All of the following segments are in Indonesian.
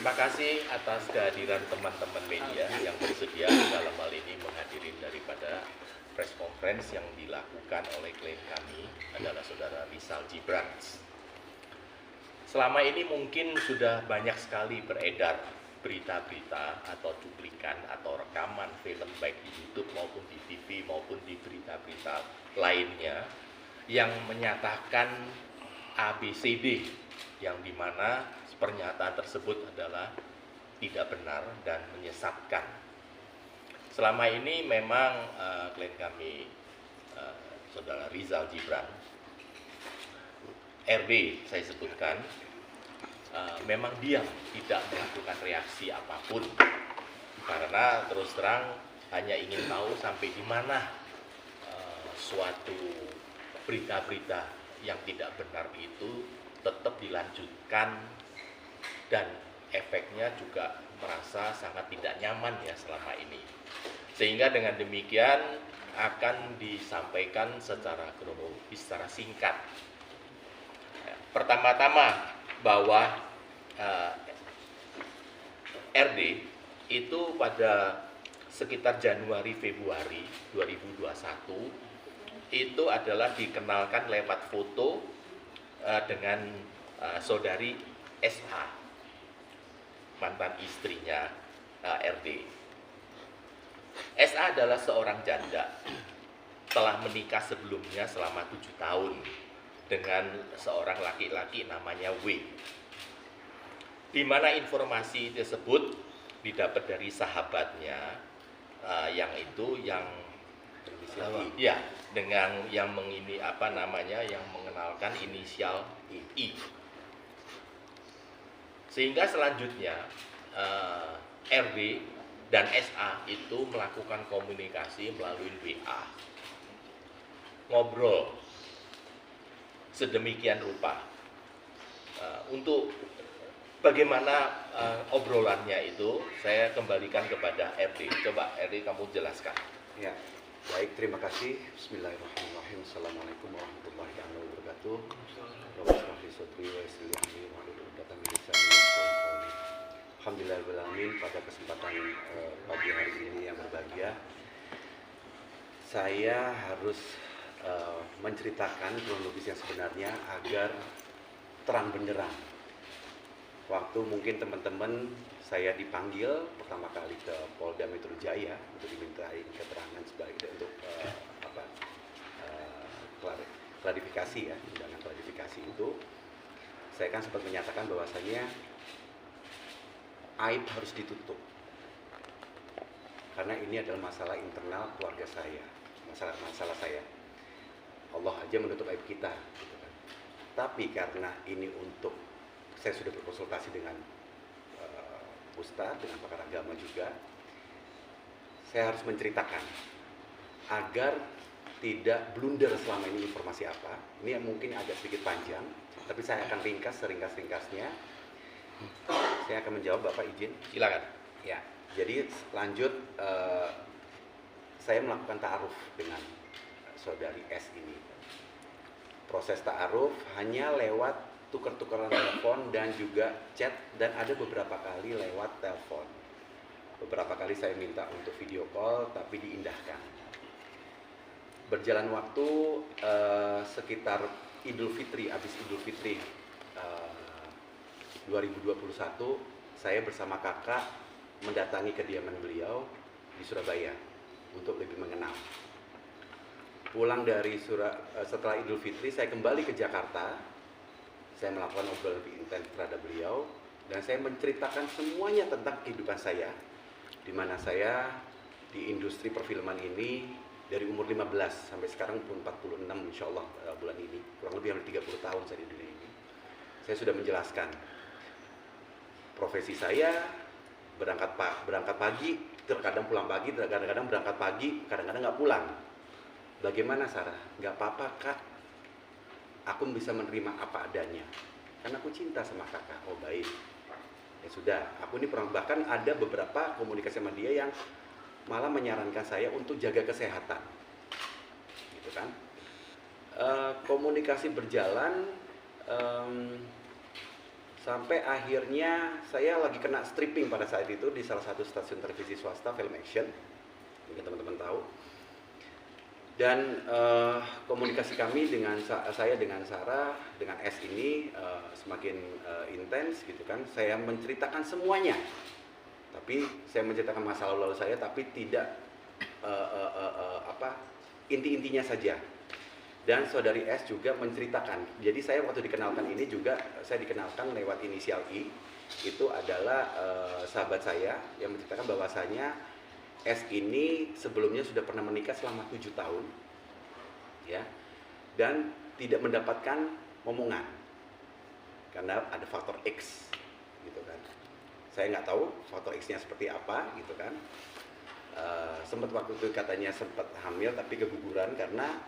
Terima kasih atas kehadiran teman-teman media yang bersedia dalam hal ini menghadiri daripada press conference yang dilakukan oleh klien kami adalah saudara Rizal Gibran. Selama ini mungkin sudah banyak sekali beredar berita-berita atau cuplikan atau rekaman film baik di YouTube maupun di TV maupun di berita-berita lainnya yang menyatakan ABCD, yang dimana pernyataan tersebut adalah tidak benar dan menyesatkan. Selama ini memang klien kami saudara Rizal Gibran, RD saya sebutkan, memang diam, tidak melakukan reaksi apapun karena terus terang hanya ingin tahu sampai di mana suatu berita-berita yang tidak benar itu tetap dilanjutkan, dan efeknya juga merasa sangat tidak nyaman ya selama ini. Sehingga dengan demikian akan disampaikan secara kronologis, secara singkat. Pertama-tama bahwa RD itu pada sekitar Januari Februari 2021 itu adalah dikenalkan lewat foto dengan saudari SA, mantan istrinya RD. SA adalah seorang janda, telah menikah sebelumnya selama 7 tahun dengan seorang laki-laki namanya W. Di mana informasi tersebut didapat dari sahabatnya yang ya, dengan yang yang mengenalkan inisial I. Sehingga selanjutnya RD dan SA itu melakukan komunikasi melalui WA, ngobrol sedemikian rupa. Untuk bagaimana obrolannya itu saya kembalikan kepada RD. Coba RD kamu jelaskan. Ya, baik, terima kasih. Bismillahirrahmanirrahim. Assalamualaikum warahmatullahi wabarakatuh. Alhamdulillahirrahmanirrahim. Pada kesempatan pagi hari ini yang berbahagia, saya harus menceritakan kronologis yang sebenarnya agar terang benderang. Waktu mungkin teman-teman saya dipanggil pertama kali ke Polda Metro Jaya untuk dimintai keterangan sebagai untuk klarifikasi ya, undangan klarifikasi itu, saya kan sempat menyatakan bahwasanya aib harus ditutup karena ini adalah masalah internal keluarga saya, masalah saya. Allah aja menutup aib kita, gitu kan. Tapi karena ini untuk, saya sudah berkonsultasi dengan Ustadz, dengan pakar agama juga, saya harus menceritakan agar tidak blunder selama ini informasi apa. Ini mungkin agak sedikit panjang, tapi saya akan ringkas seringkas-ringkasnya. Saya akan menjawab, Bapak izin? Silakan. Ya, jadi lanjut, saya melakukan ta'aruf dengan saudari S ini. Proses ta'aruf hanya lewat tukar-tukaran telepon dan juga chat, dan ada beberapa kali lewat telepon. Beberapa kali saya minta untuk video call, tapi diindahkan. Berjalan waktu sekitar Idul Fitri, habis Idul Fitri 2021, saya bersama kakak mendatangi kediaman beliau di Surabaya untuk lebih mengenal. Pulang dari setelah Idul Fitri, saya kembali ke Jakarta. Saya melakukan obrolan lebih intens terhadap beliau, dan saya menceritakan semuanya tentang kehidupan saya, di mana saya di industri perfilman ini dari umur 15 sampai sekarang pun 46 insya Allah bulan ini, kurang lebih hampir 30 tahun saya di dunia ini. Saya sudah menjelaskan profesi saya, berangkat pagi, terkadang pulang pagi, kadang-kadang berangkat pagi, kadang-kadang nggak pulang. Bagaimana Sarah? Nggak apa-apa kak, aku bisa menerima apa adanya, karena aku cinta sama kakak. Oh baik, ya sudah. Aku ini pernah, bahkan ada beberapa komunikasi sama dia yang malah menyarankan saya untuk jaga kesehatan, gitu kan. Komunikasi berjalan, Sampai akhirnya saya lagi kena stripping pada saat itu di salah satu stasiun televisi swasta, Film Action, mungkin teman-teman tahu. Dan komunikasi kami dengan saya dengan Sarah, dengan S ini semakin intens gitu kan. Saya menceritakan semuanya, tapi saya menceritakan masa lalu saya, tapi tidak inti-intinya saja. Dan saudari S juga menceritakan. Jadi saya waktu dikenalkan ini juga saya dikenalkan lewat inisial I. Itu adalah sahabat saya yang menceritakan bahwasanya S ini sebelumnya sudah pernah menikah selama 7 tahun, ya, dan tidak mendapatkan momongan karena ada faktor X, gitu kan. Saya nggak tahu faktor X-nya seperti apa, gitu kan. Sempat waktu itu katanya sempat hamil tapi keguguran karena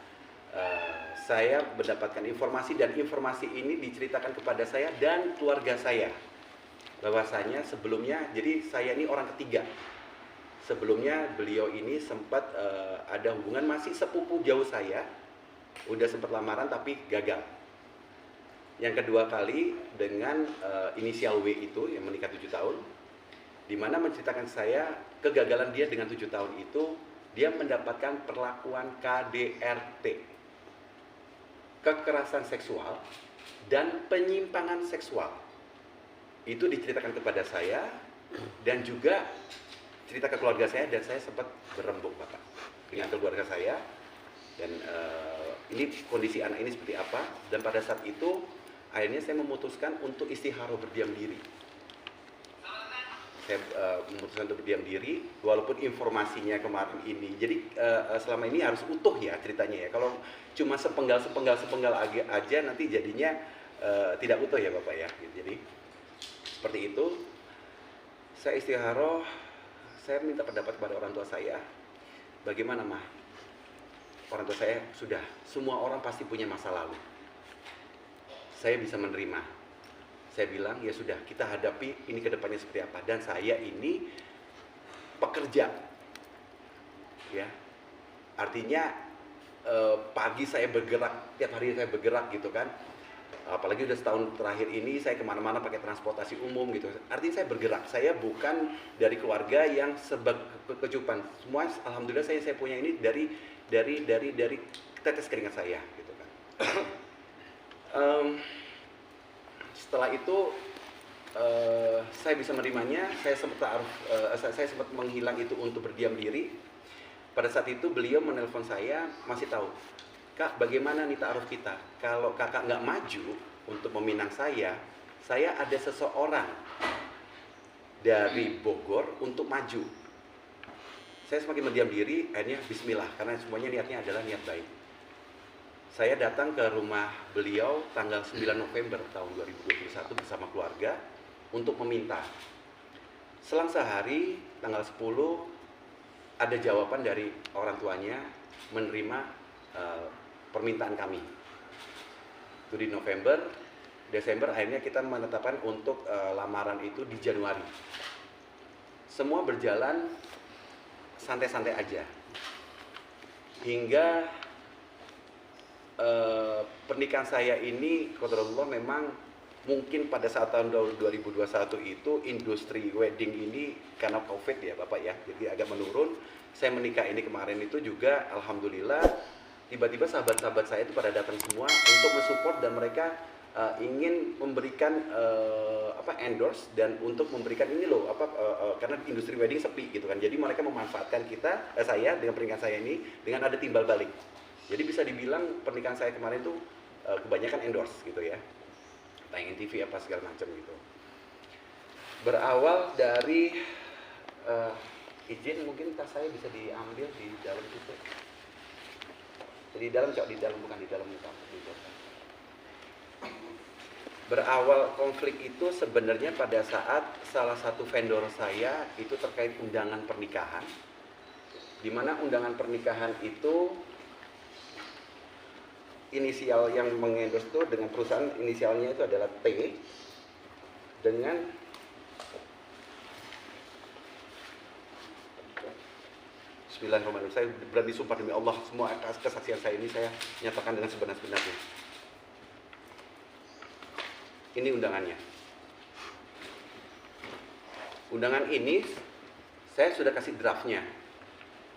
saya mendapatkan informasi, dan informasi ini diceritakan kepada saya dan keluarga saya bahwasanya sebelumnya, jadi saya ini orang ketiga. Sebelumnya beliau ini sempat ada hubungan, masih sepupu jauh saya, udah sempat lamaran tapi gagal. Yang kedua kali dengan inisial W itu yang menikah 7 tahun, dimana menceritakan saya kegagalan dia dengan 7 tahun itu, dia mendapatkan perlakuan KDRT, kekerasan seksual dan penyimpangan seksual. Itu diceritakan kepada saya dan juga cerita ke keluarga saya, dan saya sempat berembuk Bapak dengan keluarga saya, dan ini kondisi anak ini seperti apa. Dan pada saat itu akhirnya saya memutuskan untuk istikharah, berdiam diri. Saya memutuskan untuk berdiam diri walaupun informasinya kemarin ini, jadi selama ini harus utuh ya ceritanya ya. Kalau cuma sepenggal aja nanti jadinya tidak utuh ya Bapak ya. Jadi seperti itu. Saya istikharah, saya minta pendapat kepada orang tua saya. Bagaimana Mah? Orang tua saya, sudah, semua orang pasti punya masa lalu. Saya bisa menerima. Saya bilang, ya sudah, kita hadapi ini ke depannya seperti apa. Dan saya ini pekerja. Ya. Artinya pagi saya bergerak, tiap hari saya bergerak gitu kan. Apalagi udah setahun terakhir ini saya kemana-mana pakai transportasi umum gitu. Artinya saya bergerak. Saya bukan dari keluarga yang serba kecupan. Semua alhamdulillah saya punya ini dari tetes keringat saya gitu kan. Setelah itu saya bisa menerimanya. Saya sempat menghilang itu untuk berdiam diri. Pada saat itu beliau menelpon saya, masih tahu, Kak, bagaimana nih ta'aruf kita? Kalau kakak nggak maju untuk meminang saya ada seseorang dari Bogor untuk maju. Saya semakin berdiam diri, akhirnya bismillah, karena semuanya niatnya adalah niat baik. Saya datang ke rumah beliau tanggal 9 November tahun 2021 bersama keluarga untuk meminta. Selang sehari, tanggal 10, ada jawaban dari orang tuanya menerima permintaan kami. Itu di November, Desember akhirnya kita menetapkan untuk lamaran itu di Januari. Semua berjalan santai-santai aja. Hingga pernikahan saya ini, qadarullah, memang mungkin pada saat tahun 2021 itu industri wedding ini karena Covid ya Bapak ya, jadi agak menurun. Saya menikah ini kemarin itu juga alhamdulillah tiba-tiba sahabat-sahabat saya itu pada datang semua untuk mensupport, dan mereka ingin memberikan endorse dan untuk memberikan ini loh karena industri wedding sepi gitu kan. Jadi mereka memanfaatkan saya dengan pernikahan saya ini dengan ada timbal balik. Jadi bisa dibilang pernikahan saya kemarin itu kebanyakan endorse gitu ya. Tayang TV apa segala macam gitu. Berawal dari izin, mungkin tas saya bisa diambil di dalam situ. Di dalam bukan di dalam muka. Berawal konflik itu sebenarnya pada saat salah satu vendor saya itu terkait undangan pernikahan, di mana undangan pernikahan itu inisial yang mengendorse itu dengan perusahaan inisialnya itu adalah T, dengan Bismillahirrahmanirrahim. Saya berani sumpah demi Allah, semua kesaksian saya ini saya nyatakan dengan sebenar-benarnya. Ini undangannya. undangan ini saya sudah kasih draftnya.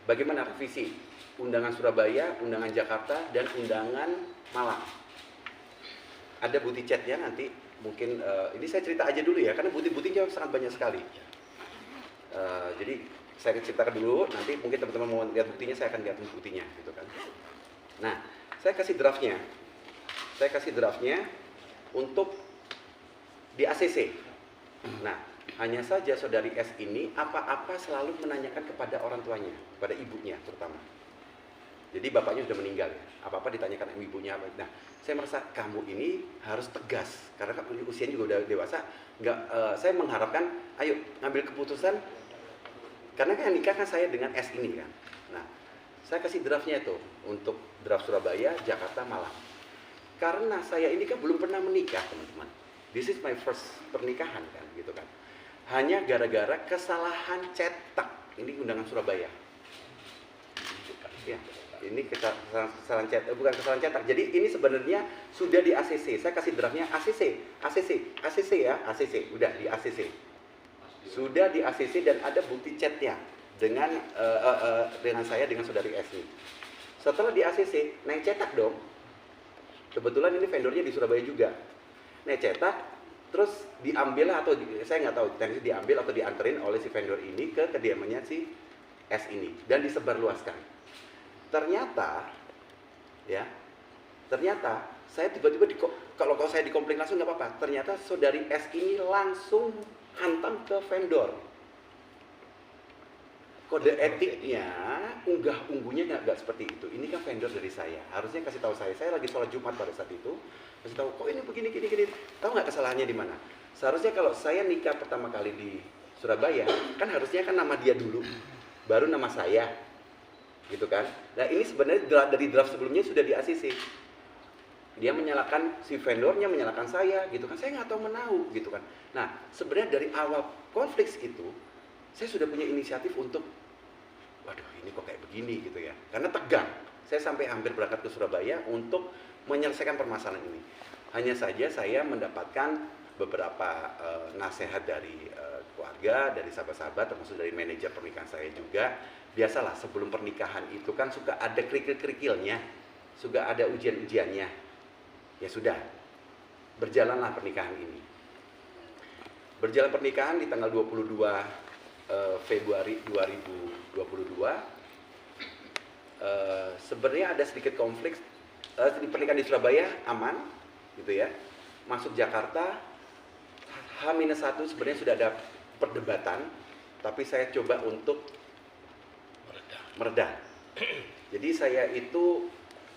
Bagaimana revisi undangan Surabaya, undangan Jakarta, dan undangan Malang. Ada bukti chatnya nanti, mungkin ini saya cerita aja dulu ya, karena bukti-buktinya sangat banyak sekali. Jadi saya ceritakan dulu, nanti mungkin teman-teman mau lihat buktinya, saya akan lihat buktinya, gitu kan. Nah, saya kasih draftnya. Saya kasih draftnya untuk di ACC. Nah, hanya saja saudari S ini apa-apa selalu menanyakan kepada orang tuanya, kepada ibunya terutama. Jadi bapaknya sudah meninggal ya, apa-apa ditanyakan ibunya. Nah, saya merasa kamu ini harus tegas, karena kamu usianya juga udah dewasa. Saya mengharapkan, ayo ngambil keputusan, karena kan nikah kan saya dengan S ini kan. Nah, saya kasih draftnya itu untuk draft Surabaya, Jakarta, Malang. Karena saya ini kan belum pernah menikah, teman-teman. This is my first pernikahan kan, gitu kan. Hanya gara-gara kesalahan cetak. Ini undangan Surabaya. Ya, ini kesalahan cetak, bukan kesalahan cetak. Jadi ini sebenarnya sudah di ACC. Saya kasih draftnya ACC ya, ACC. Udah di ACC. Sudah di ACC dan ada bukti chatnya dengan saya dengan saudari S ini. Setelah di ACC, naik cetak dong. Kebetulan ini vendornya di Surabaya juga. Naik cetak, terus diambil atau saya nggak tahu, teknis diambil atau dianterin oleh si vendor ini ke kediamannya si S ini dan disebarluaskan. Ternyata saya tiba-tiba kalau saya dikomplain langsung nggak apa-apa. Ternyata saudari S ini langsung hantam ke vendor. Kode etiknya, unggah-ungguhnya nggak seperti itu. Ini kan vendor dari saya. Harusnya kasih tahu saya lagi sholat Jumat pada saat itu. Kasih tahu, kok ini begini. Tahu nggak kesalahannya di mana? Seharusnya kalau saya nikah pertama kali di Surabaya, kan harusnya kan nama dia dulu, baru nama saya, gitu kan? Nah ini sebenarnya dari draft sebelumnya sudah di ACC. Dia menyalahkan si vendornya, menyalahkan saya, gitu kan? Saya nggak tahu menahu, gitu kan? Nah sebenarnya dari awal konflik itu, saya sudah punya inisiatif untuk, waduh ini kok kayak begini gitu ya. Karena tegang, saya sampai hampir berangkat ke Surabaya untuk menyelesaikan permasalahan ini. Hanya saja saya mendapatkan beberapa nasihat dari keluarga, dari sahabat-sahabat, termasuk dari manajer pernikahan saya juga. Biasalah sebelum pernikahan itu kan suka ada kerikil-kerikilnya, suka ada ujian-ujiannya. Ya sudah, berjalanlah pernikahan ini. Berjalan pernikahan di tanggal 22 Februari 2022. Sebenarnya ada sedikit konflik. Pernikahan di Surabaya aman, gitu ya. Masuk Jakarta H-1 sebenarnya sudah ada perdebatan, tapi saya coba untuk meredah. Jadi saya itu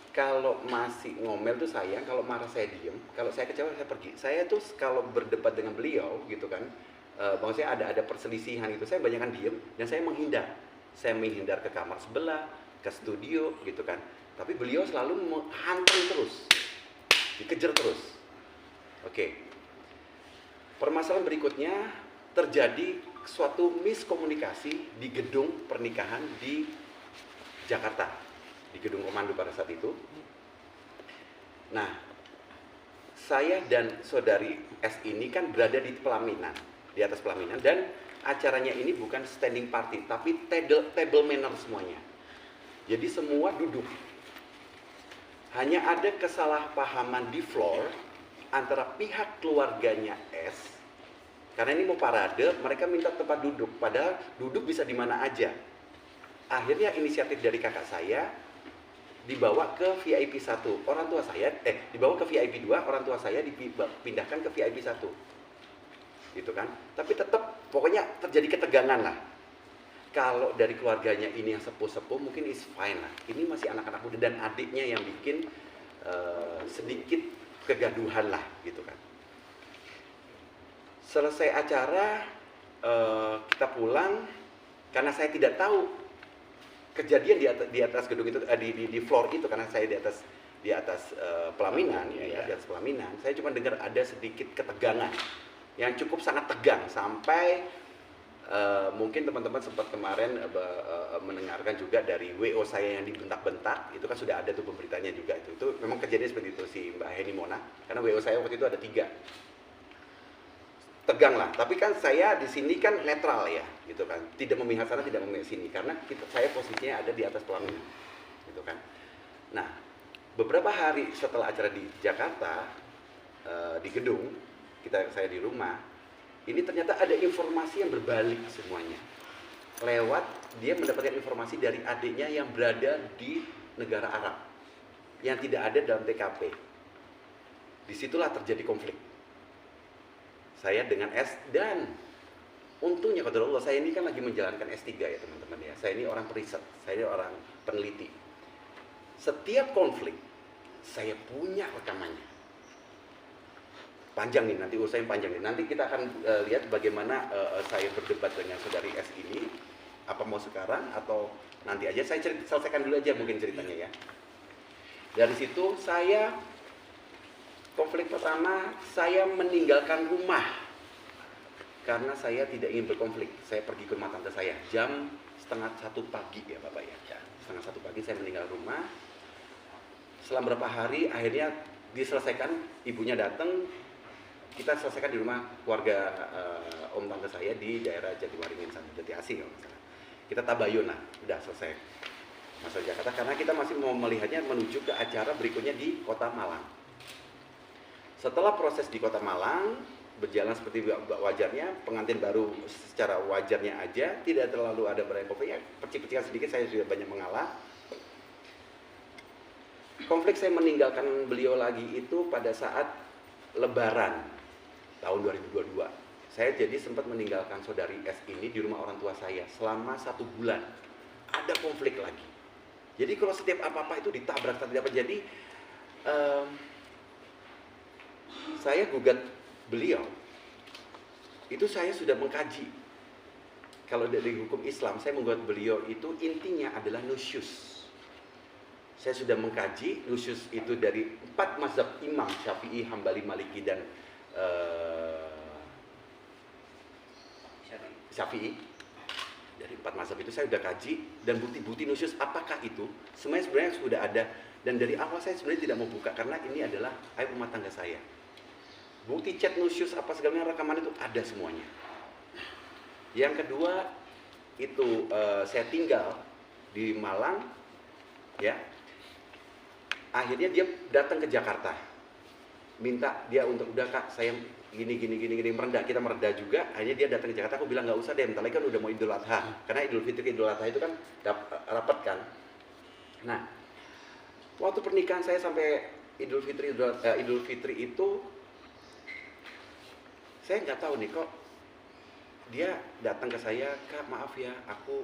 kalau masih ngomel tuh sayang, kalau marah saya diem, kalau saya kecewa saya pergi. Saya tuh kalau berdebat dengan beliau gitu kan, maksudnya ada perselisihan gitu, saya banyakkan diem dan saya menghindar. Saya menghindar ke kamar sebelah, ke studio gitu kan. Tapi beliau selalu menghantam terus, dikejar terus. Oke. Permasalahan berikutnya terjadi suatu miskomunikasi di gedung pernikahan di Jakarta, di gedung komando pada saat itu. Nah, saya dan saudari S ini kan berada di pelaminan, di atas pelaminan, dan acaranya ini bukan standing party, tapi table manner semuanya. Jadi semua duduk. Hanya ada kesalahpahaman di floor antara pihak keluarganya S, karena ini mau parade, mereka minta tempat duduk, padahal duduk bisa di mana aja. Akhirnya inisiatif dari kakak saya dibawa ke VIP 1, orang tua saya, dibawa ke VIP 2, orang tua saya dipindahkan ke VIP 1. Gitu kan? Tapi tetap pokoknya terjadi ketegangan lah. Kalau dari keluarganya ini yang sepuh-sepuh mungkin is fine lah. Ini masih anak-anak muda dan adiknya yang bikin sedikit kegaduhan lah gitu kan. Selesai acara kita pulang karena saya tidak tahu kejadian di atas gedung itu, di floor itu, karena saya di atas pelaminan ya, di atas pelaminan. Saya cuma dengar ada sedikit ketegangan yang cukup sangat tegang sampai mungkin teman-teman sempat kemarin mendengarkan juga dari WO saya yang dibentak-bentak. Itu kan sudah ada tuh pemberitanya juga itu memang kejadian seperti itu si Mbak Heni Mona, karena WO saya waktu itu ada 3. tegang lah. Tapi kan saya di sini kan netral ya, gitu kan. Tidak memihak sana, tidak memihak sini, karena saya posisinya ada di atas pelaminan, gitu kan. Nah, beberapa hari setelah acara di Jakarta, di gedung, saya di rumah, ini ternyata ada informasi yang berbalik semuanya. Lewat dia mendapatkan informasi dari adiknya yang berada di negara Arab, yang tidak ada dalam TKP. Disitulah terjadi konflik. Saya dengan dan untungnya qadarullah saya ini kan lagi menjalankan S3 ya teman-teman ya. Saya ini orang periset, saya ini orang peneliti. Setiap konflik saya punya rekamannya. Panjang nih, nanti urusannya panjang nih. Nanti kita akan lihat bagaimana saya berdebat dengan saudari S ini. Apa mau sekarang atau nanti aja. Saya selesaikan dulu aja mungkin ceritanya ya. Dari situ saya konflik pertama, saya meninggalkan rumah karena saya tidak ingin berkonflik. Saya pergi ke rumah tante saya jam 12:30 pagi ya Bapak ya. 12:30 pagi saya meninggal rumah. Setelah beberapa hari akhirnya diselesaikan, ibunya datang, kita selesaikan di rumah keluarga om tante saya di daerah Jatiwaringin sana, Jati Asih kalau nggak salah. Kita tabayun lah, udah selesai masalah Jakarta karena kita masih mau melihatnya menuju ke acara berikutnya di Kota Malang. Setelah proses di Kota Malang berjalan seperti wajarnya, pengantin baru secara wajarnya aja, tidak terlalu ada konflik ya, percik-percikan sedikit, saya sudah banyak mengalah. Konflik saya meninggalkan beliau lagi itu pada saat Lebaran tahun 2022. Saya jadi sempat meninggalkan saudari S ini di rumah orang tua saya selama 1 bulan. Ada konflik lagi. Jadi kalau setiap apa-apa itu ditabrak, tidak apa. Jadi saya gugat beliau. Itu saya sudah mengkaji. Kalau dari hukum Islam, saya menggugat beliau itu intinya adalah nusyus. Saya sudah mengkaji nusyus itu dari 4 mazhab Imam Syafi'i, Hambali, Maliki dan Syafi'i. Dari 4 mazhab itu saya sudah kaji dan bukti-bukti nusyus apakah itu sebenarnya sudah ada, dan dari awal saya sebenarnya tidak mau buka karena ini adalah aib rumah tangga saya. Bukti chat nusyus apa segalanya, rekaman itu ada semuanya. Yang kedua itu saya tinggal di Malang ya. Akhirnya dia datang ke Jakarta, minta dia untuk udah Kak saya gini merendah, kita merendah juga. Akhirnya dia datang ke Jakarta, aku bilang nggak usah deh, bentar lagi kan udah mau Idul Adha, karena Idul Fitri Idul Adha itu kan rapat kan. Nah, waktu pernikahan saya sampai Idul Fitri itu saya nggak tahu nih kok dia datang ke saya, Kak maaf ya aku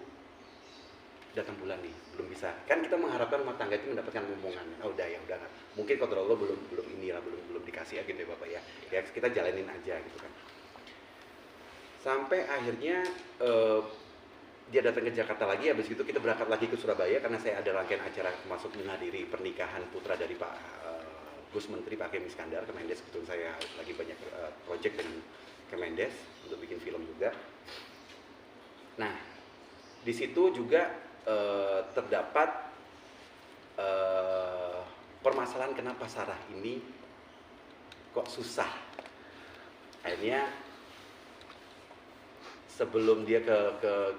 datang bulan nih belum bisa. Kan kita mengharapkan rumah tangga itu mendapatkan omongan. Oh udah ya udah. Mungkin kalau Allah belum inilah belum dikasih ya gitu ya Bapak ya. Ya kita jalanin aja gitu kan. Sampai akhirnya dia datang ke Jakarta lagi, habis itu kita berangkat lagi ke Surabaya karena saya ada rangkaian acara termasuk menghadiri pernikahan putra dari Pak Gus Menteri Pak Hakim Iskandar Kemendes. Kebetulan saya lagi banyak project dengan Kemendes untuk bikin film juga. Nah, di situ juga terdapat permasalahan kenapa Sarah ini kok susah. Akhirnya sebelum dia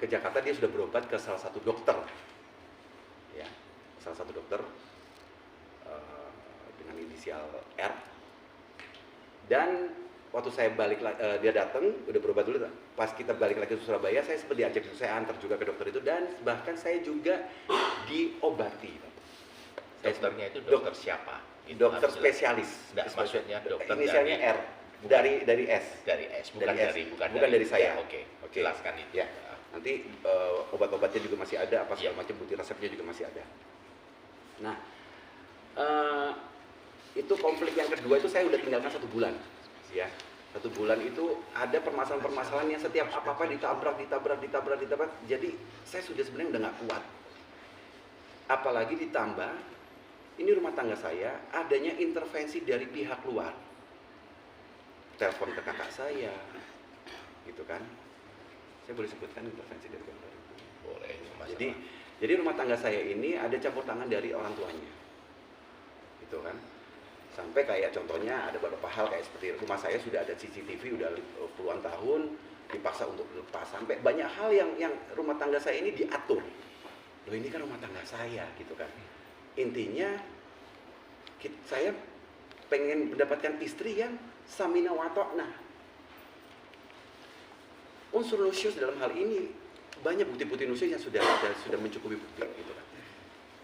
ke Jakarta dia sudah berobat ke salah satu dokter, ya, salah satu dokter dengan inisial R. Dan waktu saya balik dia datang udah berobat dulu. Pas kita balik lagi ke Surabaya, saya sempat diajak, saya antar juga ke dokter itu dan bahkan saya juga diobati. Dokternya itu dokter siapa? Dokter spesialis. Nggak, maksudnya dokter inisialnya R. Dari S. Dari S, bukan dari saya. Oke. Jelaskan itu. Ya. Nanti obat-obatnya juga masih ada, apa segala macam, bukti resepnya juga masih ada. Nah, itu konflik yang kedua itu saya udah tinggalkan 1 bulan, ya. 1 bulan itu ada permasalahan-permasalahan yang setiap apa-apa ditabrak. Jadi saya sudah sebenarnya udah nggak kuat. Apalagi ditambah ini rumah tangga saya adanya intervensi dari pihak luar. Telepon ke kakak saya, gitu kan. Saya boleh sebutkan intervensi dari pihak luar? Boleh. Jadi rumah tangga saya ini ada campur tangan dari orang tuanya, gitu kan. Sampai kayak contohnya ada beberapa hal kayak seperti rumah saya sudah ada CCTV udah puluhan tahun, dipaksa untuk lepas. Sampai banyak hal yang rumah tangga saya ini diatur. Loh, ini kan rumah tangga saya gitu kan. Intinya saya pengen mendapatkan istri yang samina watokna. Unsur nusyus dalam hal ini banyak bukti-bukti nusyus yang sudah mencukupi bukti gitu kan.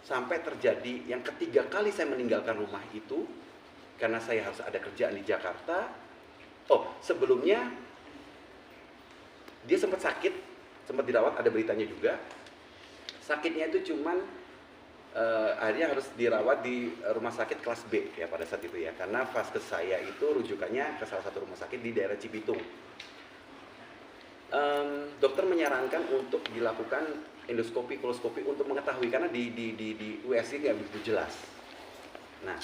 Sampai terjadi yang ketiga kali saya meninggalkan rumah itu karena saya harus ada kerjaan di Jakarta. Oh, sebelumnya dia sempat sakit, sempat dirawat, ada beritanya juga. Sakitnya itu cuman akhirnya harus dirawat di rumah sakit kelas B ya pada saat itu ya, karena vaskes saya itu rujukannya ke salah satu rumah sakit di daerah Cibitung. Dokter menyarankan untuk dilakukan endoskopi, koloskopi untuk mengetahui karena di USG nggak begitu jelas. Nah,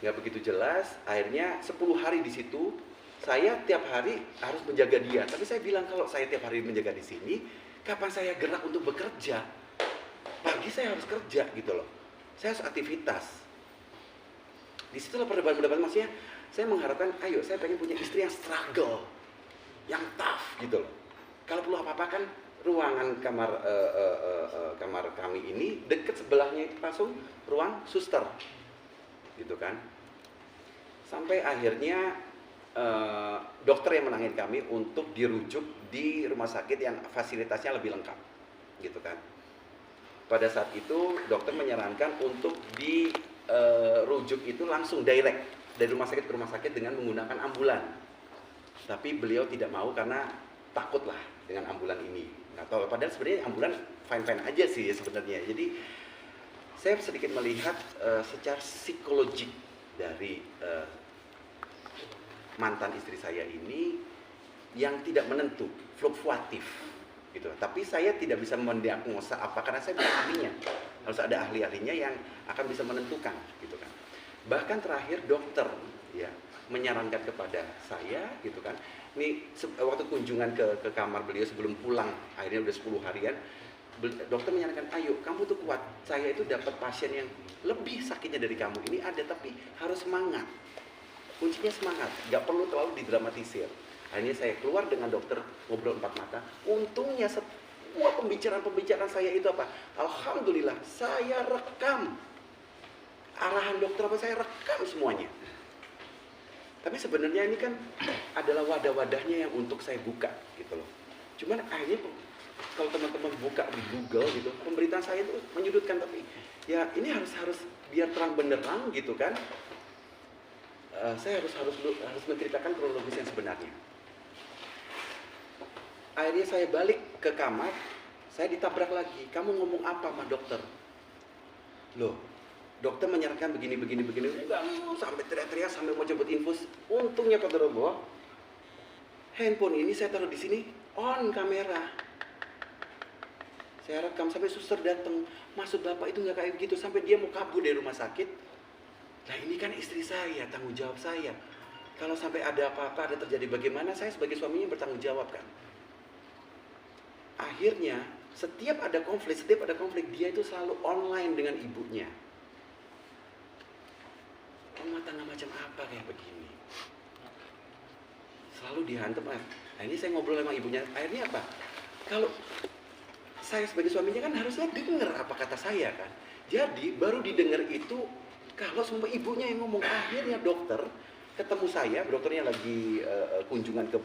nggak begitu jelas. Akhirnya 10 hari di situ, saya tiap hari harus menjaga dia. Tapi saya bilang kalau saya tiap hari menjaga di sini, kapan saya gerak untuk bekerja? Pagi saya harus kerja gitu loh. Saya harus aktivitas. Di situlah perdebatan maksudnya. Saya mengharapkan, ayo saya pengen punya istri yang struggle, yang tough gitu loh. Kalau perlu apa-apa kan ruangan kamar kami ini dekat sebelahnya itu langsung ruang suster, gitu kan. Sampai akhirnya dokter yang menangani kami untuk dirujuk di rumah sakit yang fasilitasnya lebih lengkap, gitu kan. Pada saat itu dokter menyarankan untuk dirujuk itu langsung direct dari rumah sakit ke rumah sakit dengan menggunakan ambulan. Tapi beliau tidak mau karena takut lah dengan ambulan ini. Nggak tahu, padahal sebenarnya ambulan fine-fine aja sih sebenarnya. Jadi saya sedikit melihat secara psikologik dari mantan istri saya ini yang tidak menentu, fluktuatif gitu. Tapi saya tidak bisa mendiagnosa apa karena saya bukan ahlinya. Harus ada ahli-ahlinya yang akan bisa menentukan gitu kan. Bahkan terakhir dokter ya menyarankan kepada saya gitu kan. Ini waktu kunjungan ke kamar beliau sebelum pulang, akhirnya udah 10 harian, dokter menyarankan, ayo kamu tuh kuat, saya itu dapat pasien yang lebih sakitnya dari kamu, ini ada tapi harus semangat, kuncinya semangat, gak perlu terlalu didramatisir. Akhirnya saya keluar dengan dokter, ngobrol 4 mata, untungnya semua pembicaraan saya itu apa? Alhamdulillah, saya rekam, arahan dokter apa saya rekam semuanya. Tapi sebenarnya ini kan adalah wadah-wadahnya yang untuk saya buka gitu loh. Cuman akhirnya kalau teman-teman buka di Google gitu, pemberitaan saya itu menyudutkan, tapi ya ini harus biar terang benderang gitu kan. Saya harus menceritakan kronologis yang sebenarnya. Akhirnya saya balik ke kamar, saya ditabrak lagi. Kamu ngomong apa sama dokter? Loh, dokter menyarankan begini, enggak mau, sampai teriak-teriak, sampai mau jemput infus. Untungnya Pak Dorobo, handphone ini saya taruh di sini, on kamera. Saya rekam sampai suster datang, maksud bapak itu nggak kayak begitu, sampai dia mau kabur dari rumah sakit. Nah ini kan istri saya, tanggung jawab saya. Kalau sampai ada apa-apa, ada terjadi bagaimana, saya sebagai suaminya bertanggung jawab kan. Akhirnya setiap ada konflik dia itu selalu online dengan ibunya. Rumah tangga macam apa kayak begini? Selalu dihantam. Nah ini saya ngobrol sama ibunya. Akhirnya apa? Kalau saya sebagai suaminya kan harusnya dengar apa kata saya kan. Jadi baru didengar itu kalau sampai ibunya yang ngomong. Akhirnya dokter ketemu saya, dokternya lagi kunjungan ke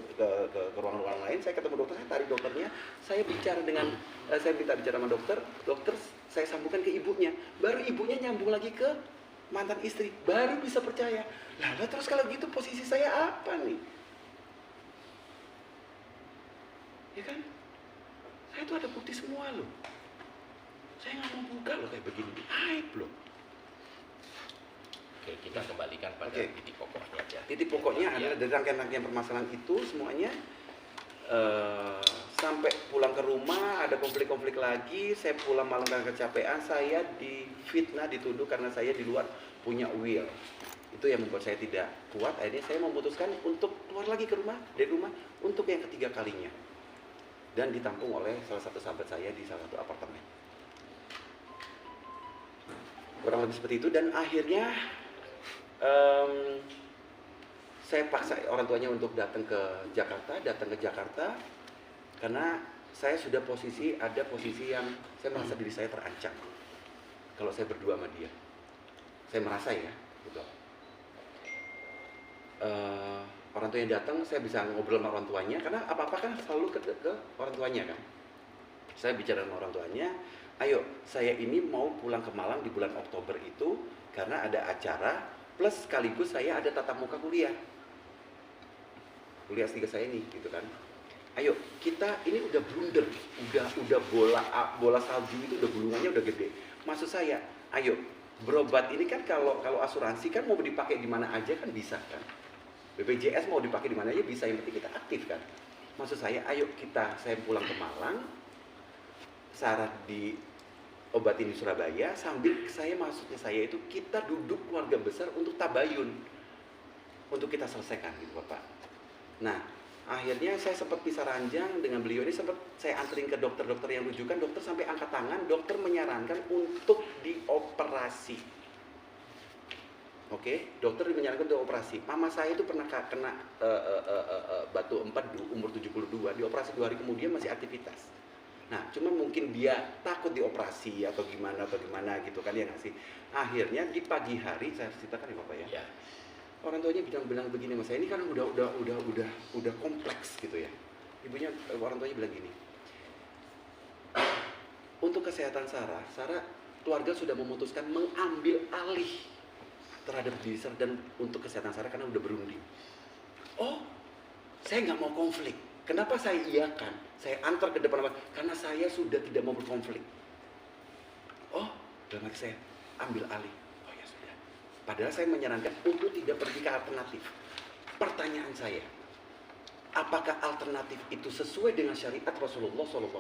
ruang-ruang lain. Saya ketemu dokter, saya tarik dokternya, saya bicara dengan, saya minta bicara sama dokter saya sambungkan ke ibunya. Baru ibunya nyambung lagi ke mantan istri, baru bisa percaya. Lah terus kalau gitu posisi saya apa nih? Ya kan? Saya tuh ada bukti semua loh. Saya nggak mau buka loh kayak begini, aib loh. Oke, kita kembalikan pada titik pokoknya aja. Titik pokoknya adalah dari rangkaian-rangkaian permasalahan itu semuanya sampai pulang ke rumah ada konflik-konflik lagi. Saya pulang malam karena kecapean, saya difitnah, dituduh karena saya di luar punya will. Itu yang membuat saya tidak kuat. Akhirnya saya memutuskan untuk keluar lagi dari rumah untuk yang ketiga kalinya. Dan ditampung oleh salah satu sahabat saya di salah satu apartemen. Kurang lebih seperti itu, dan akhirnya Em, saya paksa orang tuanya untuk datang ke Jakarta karena saya sudah ada posisi yang saya merasa diri saya terancam kalau saya berdua sama dia. Saya merasa ya, gitu. Orang tuanya datang, saya bisa ngobrol sama orang tuanya karena apa-apa kan selalu ke orang tuanya kan. Saya bicara sama orang tuanya, ayo saya ini mau pulang ke Malang di bulan Oktober itu karena ada acara plus sekaligus saya ada tatap muka kuliah S3 saya ini gitu kan. Ayo kita ini udah blunder, udah bola salju itu udah gulungannya udah gede. Maksud saya, ayo berobat ini kan kalau asuransi kan mau dipakai di mana aja kan bisa kan. BPJS mau dipakai di mana aja bisa, yang penting kita aktif kan. Maksud saya, ayo saya pulang ke Malang, syarat di obatin di Surabaya sambil maksudnya saya itu kita duduk keluarga besar untuk tabayun untuk kita selesaikan gitu Bapak. Nah akhirnya saya sempat pisah ranjang dengan beliau ini, sempat saya anterin ke dokter-dokter yang rujukan, dokter sampai angkat tangan, dokter menyarankan untuk dioperasi. Oke, dokter menyarankan untuk operasi. Mama saya itu pernah kena batu empedu umur 72, dioperasi 2 hari kemudian masih aktivitas. Nah, cuma mungkin dia takut dioperasi atau gimana gitu kan ya nggak sih. Akhirnya di pagi hari saya ceritakan ya Bapak ya. Orang tuanya bilang begini mas, saya ini kan udah kompleks gitu ya. Ibunya, orang tuanya bilang gini. Untuk kesehatan Sarah keluarga sudah memutuskan mengambil alih terhadap diri Sarah dan untuk kesehatan Sarah karena udah berunding. Oh, saya nggak mau konflik. Kenapa saya iakan? Saya antar ke depan karena saya sudah tidak mau berkonflik. Oh, dalam hati saya ambil alih. Oh ya sudah. Padahal saya menyarankan untuk tidak pergi ke alternatif. Pertanyaan saya, apakah alternatif itu sesuai dengan syariat Rasulullah SAW?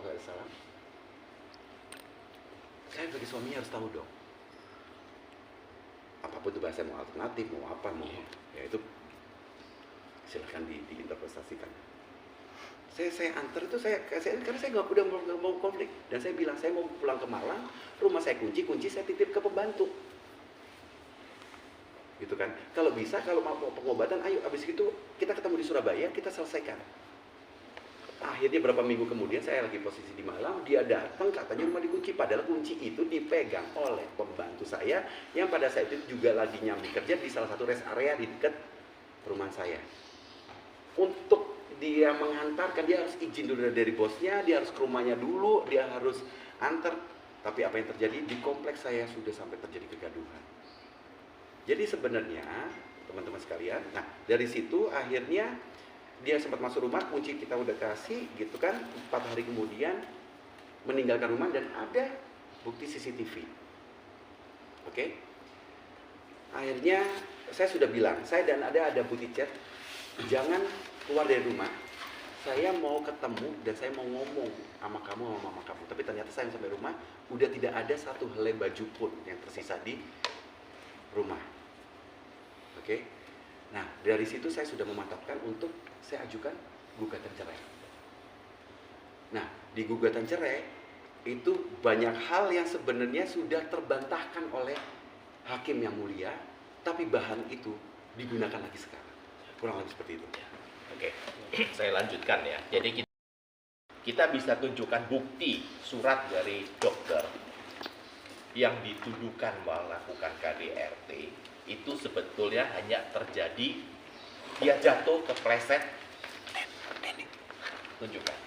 Saya sebagai suami harus tahu dong. Apapun itu bahasa, mau alternatif, mau apa, ya itu silahkan diinterpretasikan. Saya antar itu karena saya udah mau konflik dan saya bilang saya mau pulang ke Malang, rumah saya kunci saya titip ke pembantu gitu kan. Kalau bisa, kalau mau pengobatan, ayo abis itu kita ketemu di Surabaya, kita selesaikan. Akhirnya berapa minggu kemudian saya lagi posisi di Malang, dia datang katanya rumah dikunci, padahal kunci itu dipegang oleh pembantu saya yang pada saat itu juga lagi nyambi kerja di salah satu rest area di dekat rumah saya. Untuk dia mengantarkan, dia harus izin dulu dari bosnya, dia harus ke rumahnya dulu, dia harus antar. Tapi apa yang terjadi di kompleks saya sudah sampai terjadi kegaduhan. Jadi sebenarnya teman-teman sekalian, nah dari situ akhirnya dia sempat masuk rumah, kunci kita udah kasih gitu kan, 4 hari kemudian meninggalkan rumah dan ada bukti CCTV. Oke? Akhirnya saya sudah bilang, saya dan ada bukti chat, jangan keluar dari rumah, saya mau ketemu dan saya mau ngomong sama kamu, sama mama kamu. Tapi ternyata saya sampai rumah udah tidak ada satu helai baju pun yang tersisa di rumah. Oke? Nah dari situ saya sudah memantapkan untuk saya ajukan gugatan cerai. Nah di gugatan cerai itu banyak hal yang sebenarnya sudah terbantahkan oleh hakim yang mulia, tapi bahan itu digunakan lagi sekarang. Kurang lebih seperti itu. Oke, saya lanjutkan ya. Jadi kita bisa tunjukkan bukti surat dari dokter yang dituduhkan melakukan KDRT itu sebetulnya hanya terjadi dia jatuh kepleset. Tunjukkan.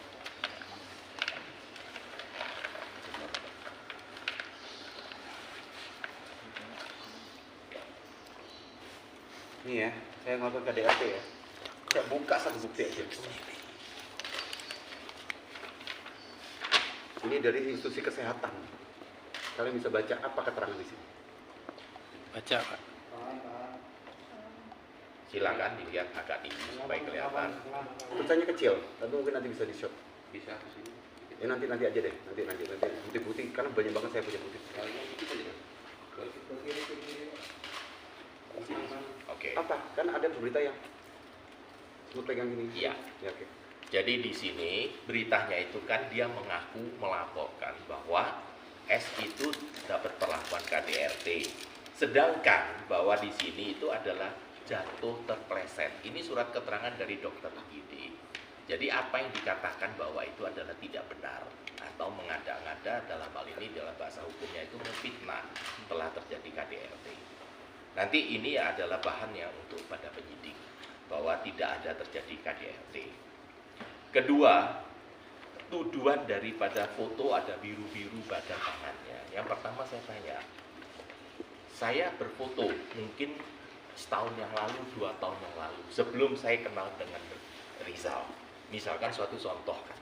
Ini ya, saya melakukan KDRT ya. Saya buka satu bukti aja. Ini dari institusi kesehatan. Kalian bisa baca apa keterangan di sini? Baca Pak. Silakan dilihat agak tinggi supaya kelihatan. Tulisannya kecil, tapi mungkin nanti bisa di shot. Bisa di sini. Ya nanti aja deh, nanti bukti karena banyak banget saya punya bukti. Oke. Apa? Kan ada berita yang lu pegang ini. Iya. Ya, oke. Jadi di sini beritanya itu kan dia mengaku melaporkan bahwa S itu dapat perlakuan KDRT Sedangkan bahwa di sini itu adalah jatuh terpleset. Ini surat keterangan dari dokter IGD. Jadi apa yang dikatakan bahwa itu adalah tidak benar atau mengada-ngada, dalam hal ini dalam bahasa hukumnya itu memfitnah telah terjadi KDRT. Nanti ini adalah bahan yang untuk pada penyidik bahwa tidak ada terjadi KDRT. Kedua, tuduhan daripada foto ada biru-biru pada tangannya. Yang pertama saya tanya, saya berfoto mungkin setahun yang lalu, 2 tahun yang lalu, sebelum saya kenal dengan Rizal. Misalkan suatu contoh kan.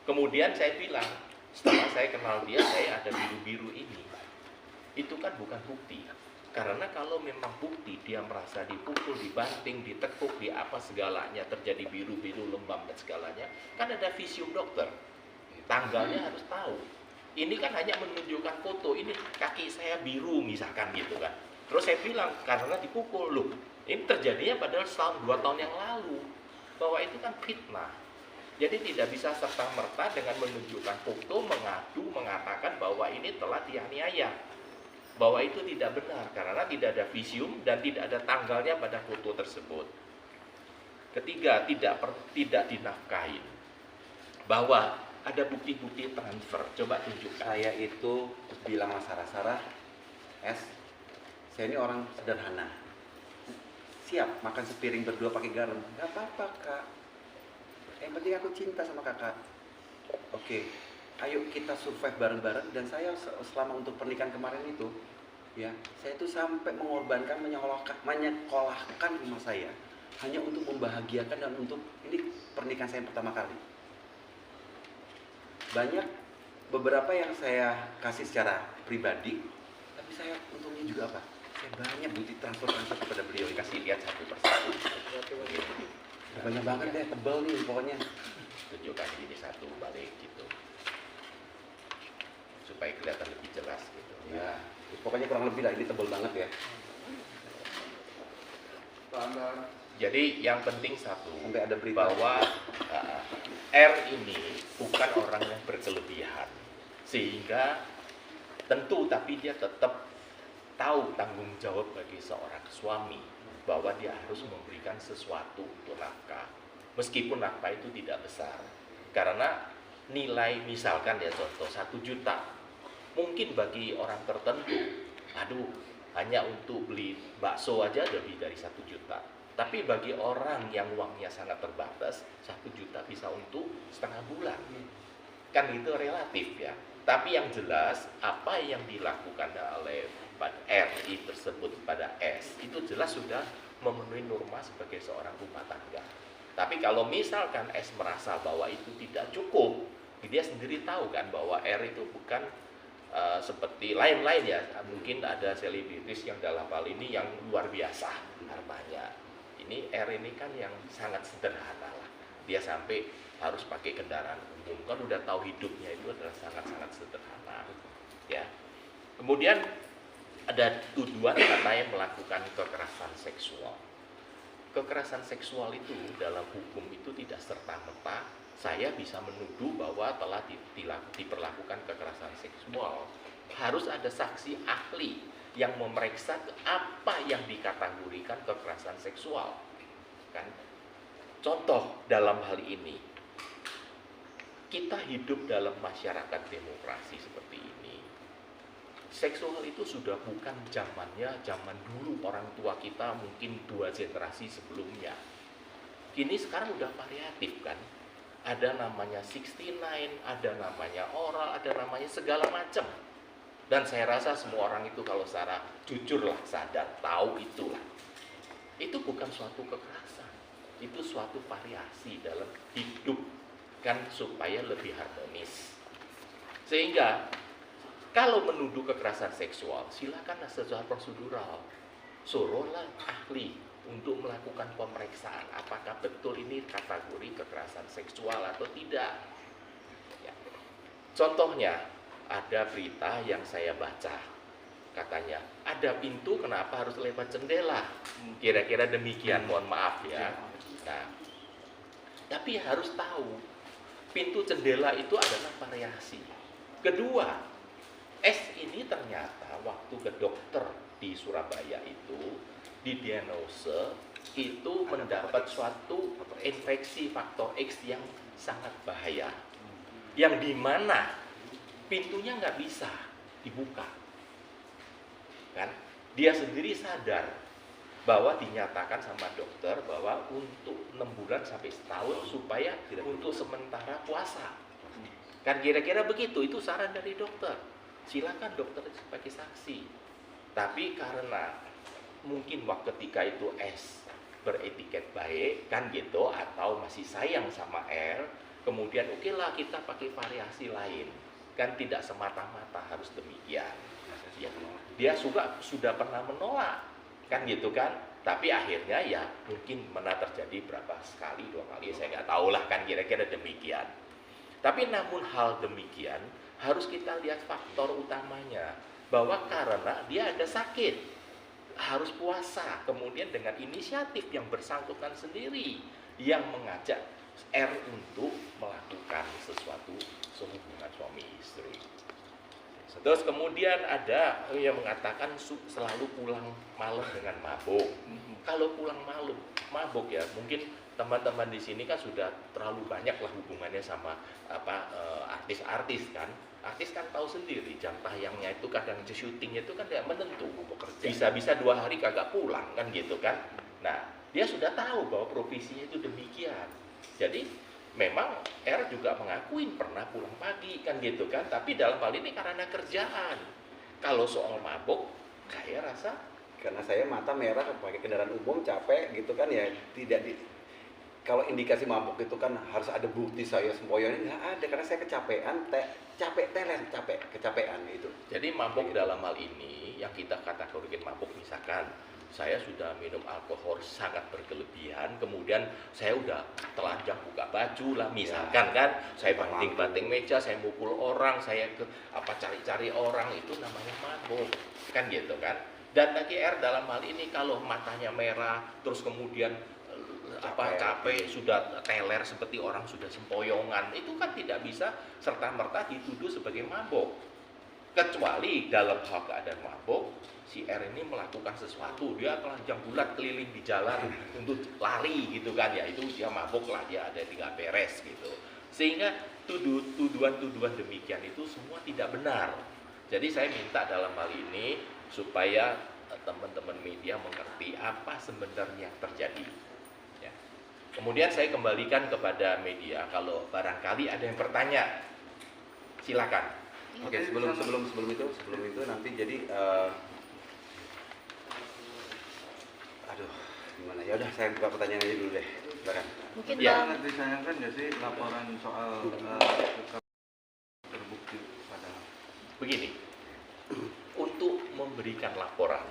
Kemudian saya bilang, setelah saya kenal dia, saya ada biru-biru ini. Itu kan bukan bukti. Karena kalau memang bukti dia merasa dipukul, dibanting, ditekuk, di apa segalanya, terjadi biru-biru, lembam dan segalanya, kan ada visium dokter. Tanggalnya harus tahu. Ini kan hanya menunjukkan foto, ini kaki saya biru misalkan gitu kan. Terus saya bilang, karena dipukul, loh ini terjadinya padahal setahun 2 tahun yang lalu. Bahwa itu kan fitnah. Jadi tidak bisa serta-merta dengan menunjukkan foto, mengadu, mengatakan bahwa ini telah dianiaya. Bahwa itu tidak benar, karena tidak ada visium dan tidak ada tanggalnya pada foto tersebut. Ketiga, tidak dinafkahin. Bahwa ada bukti-bukti transfer, coba tunjukkan. Saya itu bilang sama Sarah, saya ini orang sederhana. Siap makan sepiring berdua pakai garam, nggak apa-apa kak. Yang penting aku cinta sama kakak. Oke, ayo kita survive bareng-bareng. Dan saya selama untuk pernikahan kemarin itu, ya, saya itu sampai mengorbankan, menyekolahkan rumah saya hanya untuk membahagiakan dan untuk ini pernikahan saya yang pertama kali. Banyak beberapa yang saya kasih secara pribadi, tapi saya untungnya juga apa? Saya banyak bukti transfer kepada beliau. Kasih lihat satu persatu. Banyak banget deh, tebel nih pokoknya. Tunjukkan ini satu balik gitu, supaya kelihatan lebih jelas gitu. Ya, pokoknya kurang lebih lah, ini tebel banget ya. Jadi yang penting satu, Sampai ada berita bahwa R ini bukan orang yang berkelebihan, sehingga tentu tapi dia tetap tahu tanggung jawab bagi seorang suami bahwa dia harus memberikan sesuatu untuk nafkah, meskipun nafkah itu tidak besar. Karena nilai misalkan ya contoh 1 juta, mungkin bagi orang tertentu, aduh hanya untuk beli bakso aja lebih dari 1 juta. Tapi bagi orang yang uangnya sangat terbatas, 1 juta bisa untuk setengah bulan. Kan itu relatif ya. Tapi yang jelas apa yang dilakukan oleh RI tersebut pada S itu jelas sudah memenuhi norma sebagai seorang rumah tangga. Tapi kalau misalkan S merasa bahwa itu tidak cukup, dia sendiri tahu kan bahwa R itu bukan seperti lain-lain ya. Mungkin ada selebritis yang dalam hal ini yang luar biasa hartanya. Ini R ini kan yang sangat sederhana lah. Dia sampai harus pakai kendaraan umum, kan udah tahu hidupnya itu adalah sangat-sangat sederhana ya. Kemudian ada tuduhan katanya melakukan kekerasan seksual. Kekerasan seksual itu dalam hukum itu tidak serta-merta saya bisa menuduh bahwa telah diperlakukan kekerasan seksual. Harus ada saksi ahli yang memeriksa apa yang dikategorikan kekerasan seksual. Kan? Contoh dalam hal ini, kita hidup dalam masyarakat demokrasi seperti ini. Seksual itu sudah bukan zaman dulu orang tua kita mungkin 2 generasi sebelumnya. Kini sekarang udah variatif kan. Ada namanya 69, ada namanya oral, ada namanya segala macam. Dan saya rasa semua orang itu kalau secara jujur lah, sadar, tahu itulah. Itu bukan suatu kekerasan. Itu suatu variasi dalam hidup kan supaya lebih harmonis. Sehingga kalau menuduh kekerasan seksual, silakanlah secara prosedural. Suruhlah ahli untuk melakukan pemeriksaan apakah betul ini kategori kekerasan seksual atau tidak. Ya. Contohnya, ada berita yang saya baca, katanya ada pintu kenapa harus lewat jendela, kira-kira demikian, mohon maaf ya. Nah, tapi harus tahu pintu jendela itu adalah variasi. Kedua, S ini ternyata waktu ke dokter di Surabaya itu didiagnose itu mendapat suatu infeksi faktor X yang sangat bahaya, yang dimana pintunya nggak bisa dibuka, kan? Dia sendiri sadar bahwa dinyatakan sama dokter bahwa untuk 6 bulan sampai setahun supaya untuk sementara puasa, kan kira-kira begitu. Itu saran dari dokter. Silakan dokter sebagai saksi. Tapi karena mungkin waktu ketika itu S beretiket baik, kan gitu, atau masih sayang sama R, kemudian oke lah kita pakai variasi lain, kan tidak semata-mata harus demikian. Ya, dia sudah pernah menolak, kan gitu kan, tapi akhirnya ya mungkin mana terjadi berapa sekali, 2 kali, saya nggak tahu lah, kan kira-kira demikian. Tapi namun hal demikian harus kita lihat faktor utamanya, bahwa karena dia ada sakit, harus puasa, kemudian dengan inisiatif yang bersangkutan sendiri yang mengajak R untuk melakukan sesuatu sehubungan suami istri. Terus kemudian ada yang mengatakan selalu pulang malam dengan mabuk. Kalau pulang malam mabuk ya mungkin teman-teman di sini kan sudah terlalu banyak lah hubungannya sama artis-artis kan. Artis kan tahu sendiri jam tayangnya itu kadang syutingnya itu kan tidak menentu, bisa-bisa 2 hari kagak pulang kan gitu kan. Nah dia sudah tahu bahwa profesinya itu demikian. Jadi memang R juga mengakui pernah pulang pagi kan gitu kan, tapi dalam hal ini karena kerjaan. Kalau soal mabuk saya rasa Karena saya mata merah pakai kendaraan umum capek gitu kan ya, tidak di, kalau indikasi mabuk itu kan harus ada bukti saya sempoyonnya, nggak ada karena saya kecapean, kecapean itu. jadi mabuk dalam hal ini yang kita kategorikan mabuk, misalkan saya sudah minum alkohol sangat berkelebihan, kemudian saya udah telanjang buka baju lah misalkan kan, saya banting-banting meja, saya mukul orang, saya cari-cari orang, itu namanya mabuk kan gitu kan. Dan lagi R dalam hal ini kalau matanya merah terus kemudian capek, sudah teler seperti orang sudah sempoyongan, itu kan tidak bisa serta-merta dituduh sebagai mabuk. Kecuali dalam hal keadaan mabuk, si R ini melakukan sesuatu, dia telanjang bulat keliling di jalan untuk lari gitu kan, ya itu dia mabuk lah, dia ada tidak beres gitu. Sehingga tuduhan-tuduhan demikian itu semua tidak benar. Jadi saya minta dalam hal ini supaya teman-teman media mengerti apa sebenarnya yang terjadi. Ya. Kemudian saya kembalikan kepada media, kalau barangkali ada yang bertanya, silakan. Oke, sebelum itu nanti jadi aduh gimana ya, udah saya buka pertanyaan aja dulu deh, silakan. Mungkin Ya. Bang, Disayangkan nggak sih laporan soal terbukti pada Begini, untuk memberikan laporan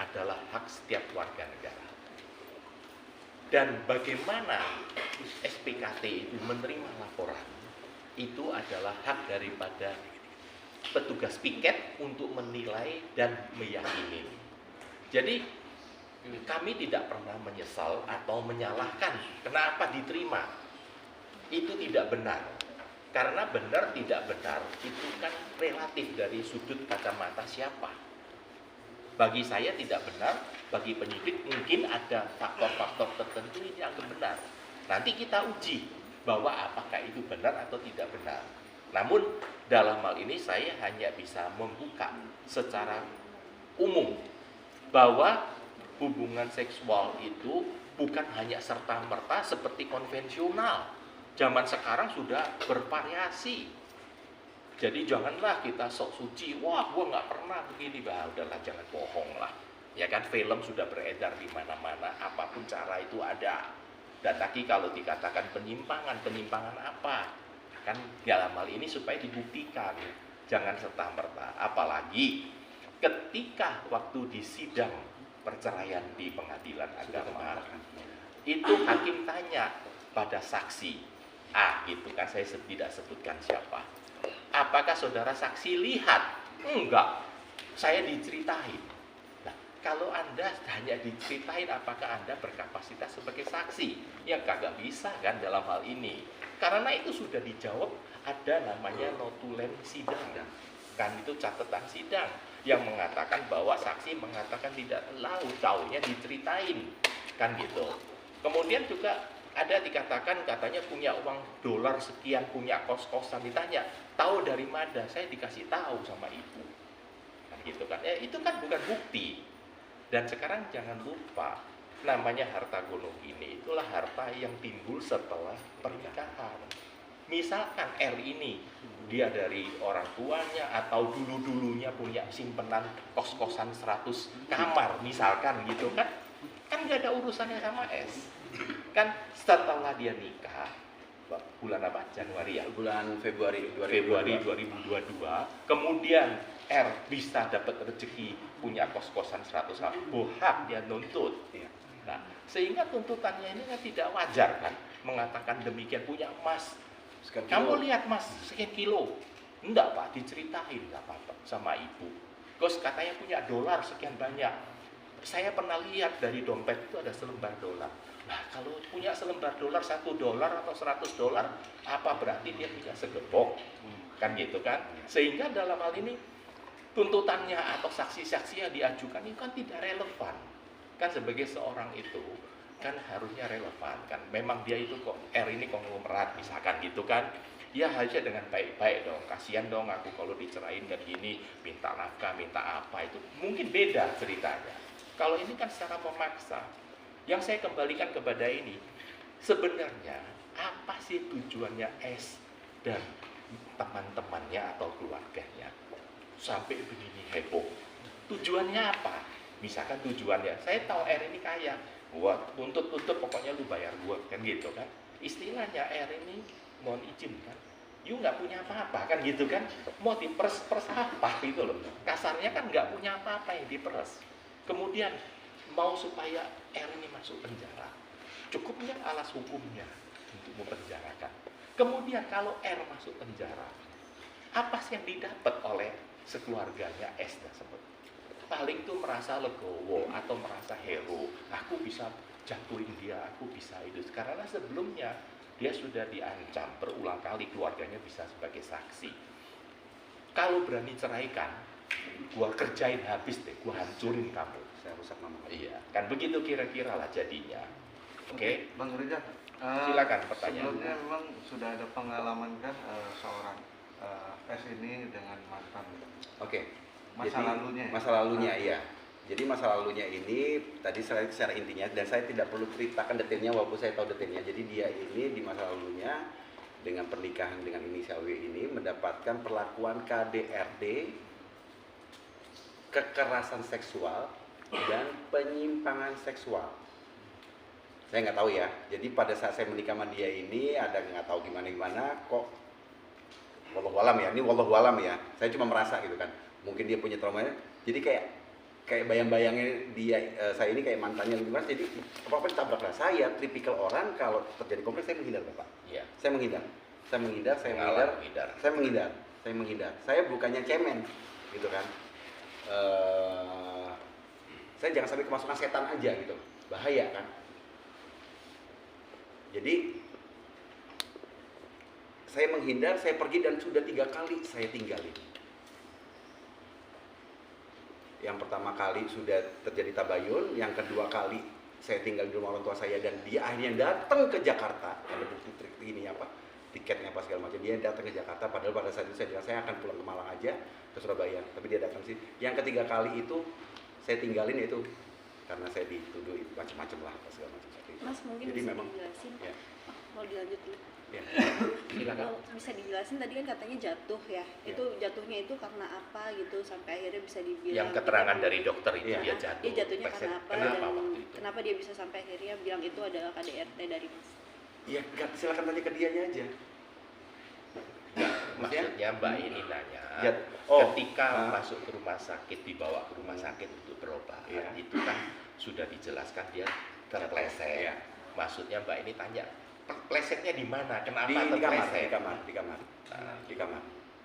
adalah hak setiap warga negara. Dan bagaimana SPKT itu menerima laporan, itu adalah hak daripada petugas piket untuk menilai dan meyakini. Jadi kami tidak pernah menyesal atau menyalahkan kenapa diterima. Itu tidak benar. Karena benar tidak benar itu kan relatif dari sudut kacamata siapa. Bagi saya tidak benar, bagi penyidik mungkin ada faktor-faktor tertentu ini yang benar. Nanti kita uji bahwa apakah itu benar atau tidak benar. Namun dalam hal ini saya hanya bisa membuka secara umum bahwa hubungan seksual itu bukan hanya serta-merta seperti konvensional. Zaman sekarang sudah bervariasi. Jadi janganlah kita sok suci, wah gua nggak pernah begini, bah udahlah jangan bohong lah. Ya kan, film sudah beredar di mana-mana, apapun cara itu ada. Dan lagi kalau dikatakan penyimpangan apa? Kan dalam hal ini supaya dibuktikan, jangan serta-merta. Apalagi ketika waktu di sidang perceraian di pengadilan agama, itu hakim tanya pada saksi A, gitu kan, saya tidak sebutkan siapa. Apakah saudara saksi lihat? Enggak, saya diceritain. Nah, kalau Anda hanya diceritain, apakah Anda berkapasitas sebagai saksi? Ya kagak bisa kan dalam hal ini. Karena itu sudah dijawab, ada namanya notulen sidang. Kan itu catatan sidang yang mengatakan bahwa saksi mengatakan tidak taunya diceritain, kan gitu. Kemudian juga ada dikatakan katanya punya uang dolar sekian, punya kos-kosan, ditanya tahu dari mana, saya dikasih tahu sama ibu, kan gitu kan. Itu kan bukan bukti. Dan sekarang jangan lupa, namanya harta gunung ini itulah harta yang timbul setelah pernikahan. Misalkan R ini dia dari orang tuanya atau dulu-dulunya punya simpenan kos-kosan 100 kamar misalkan gitu kan nggak ada urusannya sama S. Kan setelah dia nikah bulan apa? Januari ya? Bulan Februari 2022, kemudian R bisa dapat rezeki punya kos-kosan 100 kamar, bohak dia nuntut. Iya. Nah, sehingga tuntutannya ini kan tidak wajar kan, mengatakan demikian. Punya emas, Sekian kamu kilo. lihat mas sekian kilo, enggak pak, diceritain enggak apa-apa sama ibu. Terus katanya punya dolar sekian banyak, saya pernah lihat dari dompet itu ada selembar dolar. Nah kalau punya selembar dolar, $1 atau $100, apa berarti dia punya segepok, kan gitu kan. Sehingga dalam hal ini tuntutannya atau saksi-saksi yang diajukan itu kan tidak relevan. Kan sebagai seorang itu kan harusnya relevan kan. Memang dia itu kok R ini konglomerat misalkan gitu kan. Ya harusnya dengan baik-baik dong. Kasihan dong aku kalau dicerain dan gini, minta nafkah, minta apa itu. Mungkin beda ceritanya. Kalau ini kan secara memaksa. Yang saya kembalikan kepada ini, sebenarnya apa sih tujuannya S dan teman-temannya atau keluarganya sampai begini heboh? Tujuannya apa? Misalkan tujuannya, saya tahu R ini kaya, gua tuntut pokoknya lu bayar gua, kan gitu kan. Istilahnya R ini mohon izin kan, you nggak punya apa-apa kan gitu kan, mau diperes apa gitu loh. Kasarnya kan nggak punya apa-apa yang diperes. Kemudian mau supaya R ini masuk penjara, cukupnya alas hukumnya untuk mempenjarakan. Kemudian kalau R masuk penjara, apa sih yang didapat oleh sekeluarganya S tersebut? Paling tuh merasa legowo atau merasa hero, aku bisa jatuhin dia, aku bisa itu. Karena sebelumnya dia sudah diancam berulang kali, keluarganya bisa sebagai saksi. Kalau berani ceraikan, gua kerjain habis deh, gua hancurin kamu. Saya rusak nama kamu. Iya, kan begitu kira-kira lah jadinya. Oke, Bang Rizal, silakan pertanyaan. sebelumnya memang sudah ada pengalaman kan seorang S ini dengan mantan. Oke. Masa Jadi, lalunya ya? Masa lalunya, iya. Jadi masa lalunya ini tadi secara intinya, dan saya tidak perlu ceritakan detailnya walaupun saya tahu detailnya. Jadi dia ini di masa lalunya dengan pernikahan dengan inisial W ini mendapatkan perlakuan KDRT, kekerasan seksual dan penyimpangan seksual. Saya nggak tahu ya. Jadi pada saat saya menikah sama dia ini ada nggak tahu gimana kok. Wallahualam ya. Ini wallahualam ya. Saya cuma merasa gitu kan. Mungkin dia punya trauma. Jadi kayak bayang-bayangnya dia saya ini kayak mantannya lebih keras. Jadi apa-apa ditabrak lah. Saya tipikal orang kalau terjadi konflik saya menghindar Bapak. Iya. Saya menghindar. Saya menghindar. Saya bukannya cemen gitu kan. Saya jangan sampai kemasukan setan aja gitu. Bahaya kan. Jadi saya menghindar, saya pergi dan sudah 3 kali saya tinggalin. Yang pertama kali sudah terjadi tabayun, yang kedua kali saya tinggal di rumah orang tua saya dan dia akhirnya datang ke Jakarta. Ada bukti trik ini apa, tiketnya apa segala macam. Dia datang ke Jakarta padahal pada saat itu saya bilang saya akan pulang ke Malang aja, ke Surabaya. Tapi dia datang sih. Yang ketiga kali itu saya tinggalin itu karena saya dituduh macam-macam lah apa segala macam. Mas mungkin Jadi bisa memang, dijelasin, ya. mau dilanjut dulu. Ya. Silakan. Kalau bisa dijelasin tadi kan katanya jatuh ya, itu jatuhnya itu karena apa gitu sampai akhirnya bisa dibilang. Yang keterangan dari dokter itu Iya. dia jatuh. Dia jatuhnya karena apa Kenapa dan waktu itu? kenapa dia bisa sampai akhirnya bilang itu adalah KDRT dari Mas. Ya, silakan tanya ke dianya aja. Maksudnya Mbak ini nanya, ketika masuk ke rumah sakit, dibawa ke rumah sakit untuk berobat, Iya. itu kan sudah dijelaskan dia terpleset. Iya. Maksudnya Mbak ini tanya, plesetnya di mana? Kenapa Di kamar, terpleset? di kamar.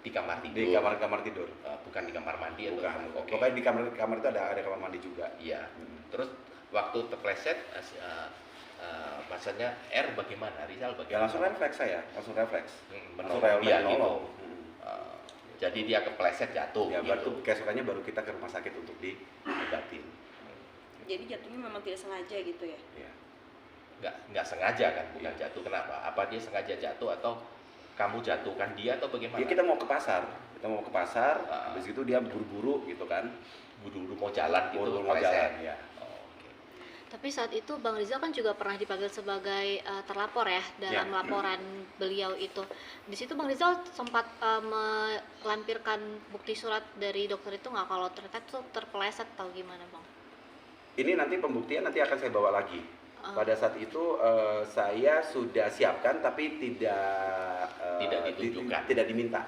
Di kamar tidur. Di kamar tidur. Bukan di kamar mandi atau Bukan. apa? Oke. Pokoknya di kamar itu ada kamar mandi juga. Iya. Terus waktu terpleset, maksudnya R bagaimana? Rizal Ya bagaimana? langsung refleks saya, langsung refleks. Menolong Langsung dia menolong. gitu. Jadi dia kepleset jatuh. Ya, gitu. baru keesokannya baru kita ke rumah sakit untuk diobatin. Jadi jatuhnya memang tidak sengaja gitu ya? Ya. Nggak sengaja kan, bukan jatuh. Kenapa? Apa dia sengaja jatuh atau kamu jatuhkan dia atau bagaimana? Ya, kita mau ke pasar, Ah. habis itu dia buru-buru gitu kan, Buru-buru mau jalan gitu, buru-buru mau kepleset. jalan ya. Oh, oke. Tapi saat itu Bang Rizal kan juga pernah dipanggil sebagai terlapor ya dalam Ya. laporan beliau itu. Di situ Bang Rizal sempat melampirkan bukti surat dari dokter itu nggak kalau ternyata itu terpeleset atau gimana Bang? Ini nanti pembuktian nanti akan saya bawa lagi. Ah. Pada saat itu saya sudah siapkan tapi Tidak ditunjukkan. tidak diminta.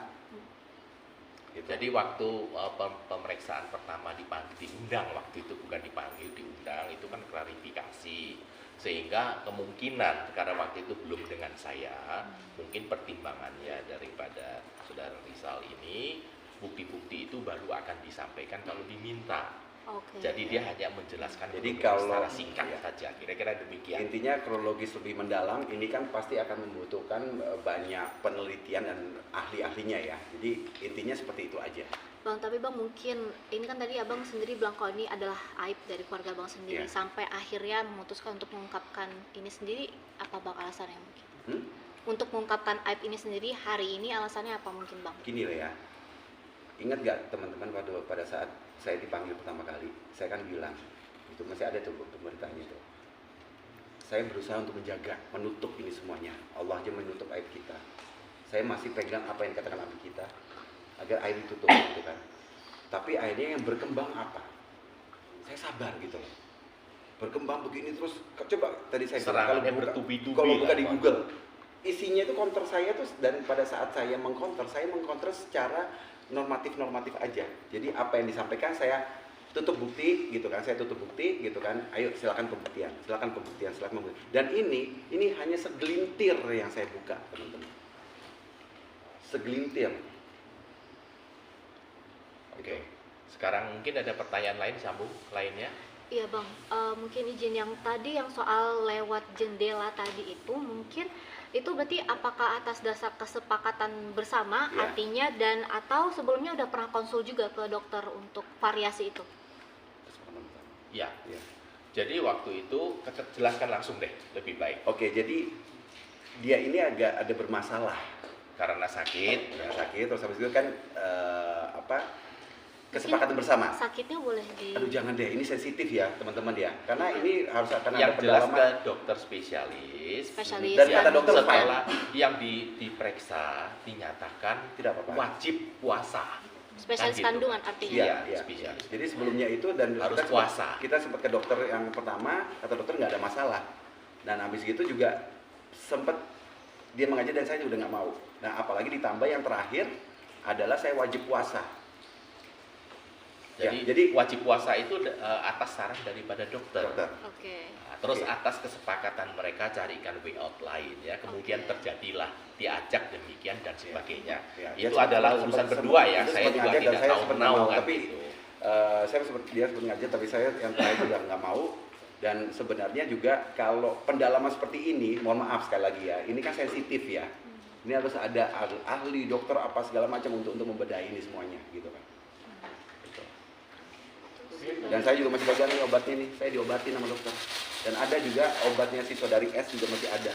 Gitu. Jadi waktu pemeriksaan pertama diundang, waktu itu bukan dipanggil, diundang, itu kan klarifikasi. Sehingga kemungkinan, karena waktu itu belum dengan saya, mungkin pertimbangannya daripada Saudara Rizal ini, bukti-bukti itu baru akan disampaikan kalau diminta. Oke. Jadi dia hanya menjelaskan Jadi kronologis kalau- secara singkat iya. saja, kira-kira demikian. Intinya kronologis lebih mendalam ini kan pasti akan membutuhkan banyak penelitian dan ahli-ahlinya ya. Jadi intinya seperti itu aja. Bang, tapi Bang mungkin ini kan tadi Abang sendiri bilang kalau ini adalah aib dari keluarga Bang sendiri Iya. sampai akhirnya memutuskan untuk mengungkapkan ini sendiri, apa Bang alasannya mungkin? Untuk mengungkapkan aib ini sendiri hari ini alasannya apa mungkin Bang? Gini loh ya. Ingat gak teman-teman pada saat saya dipanggil pertama kali, saya kan bilang itu masih ada tuh beritanya itu. Saya berusaha untuk menjaga, menutup ini semuanya. Allah aja menutup aib kita. Saya masih pegang apa yang dikatakan Nabi kita agar aib ditutup gitu kan. Tapi akhirnya yang berkembang apa? Saya sabar gitu loh. Berkembang begini terus, coba tadi saya bilang, Serangannya buka- bertubi-tubi kalau lah, buka di Pak. Google, isinya itu counter saya tuh, dan pada saat saya mengcounter secara normatif aja. Jadi apa yang disampaikan saya tutup bukti gitu kan, gitu kan. Ayo silakan pembuktian. Dan ini hanya segelintir yang saya buka, teman-teman. Segelintir. Oke. Sekarang mungkin ada pertanyaan lain, sambung lainnya. Iya Bang, mungkin izin yang tadi yang soal lewat jendela tadi itu mungkin itu berarti apakah atas dasar kesepakatan bersama Ya. artinya dan atau sebelumnya udah pernah konsul juga ke dokter untuk variasi itu? Ya. Ya. Jadi waktu itu jelaskan langsung deh, lebih baik. Oke, jadi dia ini agak ada bermasalah. Karena sakit, Ya, sakit terus habis itu kan kesepakatan bersama. Sakitnya boleh di Aduh jangan deh, ini sensitif ya teman-teman ya, karena ini harus akan yang ada jelas pendalaman. ke dokter spesialis. Spesialis, Dan ya. kata dokter setelah yang diperiksa dinyatakan Tidak apa-apa. wajib puasa. spesialis Kan gitu. kandungan artinya. Iya, Iya. spesialis. Jadi sebelumnya itu dan Harus kita puasa. Kita sempat ke dokter yang pertama, kata dokter nggak ada masalah. Dan habis gitu juga sempat dia mengajar dan saya udah nggak mau. Nah apalagi ditambah yang terakhir adalah saya wajib puasa. Jadi, Ya, jadi- wajib puasa itu atas saran daripada dokter. Oke. Nah, terus Oke. atas kesepakatan mereka carikan way out lain ya, kemudian Oke. terjadilah diajak demikian dan sebagainya. Ya, Itu dia adalah sempat- urusan sempat- berdua ya. itu Saya sempat juga ngajak dan tidak saya tahu sempat menau mau, kan tapi gitu. dia sempat ngajak tapi saya yang terakhir juga nggak mau. Dan sebenarnya juga kalau pendalaman seperti ini, mohon maaf sekali lagi ya, ini kan sensitif ya. Ini harus ada ahli dokter apa segala macam untuk membedahi ini semuanya gitu kan. Gitu. Dan saya juga masih pegang nih obatnya nih, saya diobatin sama dokter. Dan ada juga obatnya si saudari S juga masih ada.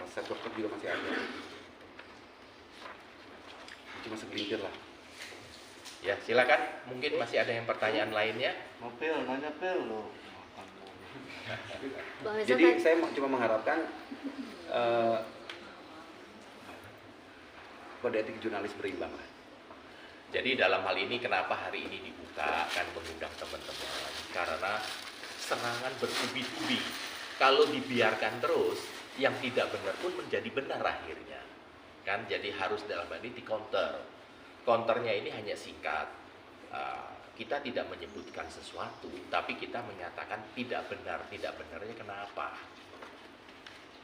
Resep dokter juga masih ada. Cuma segelintir lah. Ya, silakan. Mungkin masih ada yang pertanyaan lainnya. Mobil, nanya pil lo. Makan mulu. Bang Rizal Jadi tadi- saya cuma mengharapkan kode etik jurnalis berimbang lah. Jadi dalam hal ini kenapa hari ini dibuka kan mengundang teman-teman karena serangan bertubi-tubi. Kalau dibiarkan terus, yang tidak benar pun menjadi benar akhirnya. Kan jadi harus dalam hal ini di-counter. Counternya ini hanya singkat. Kita tidak menyebutkan sesuatu, tapi kita menyatakan tidak benar. Tidak benarnya kenapa?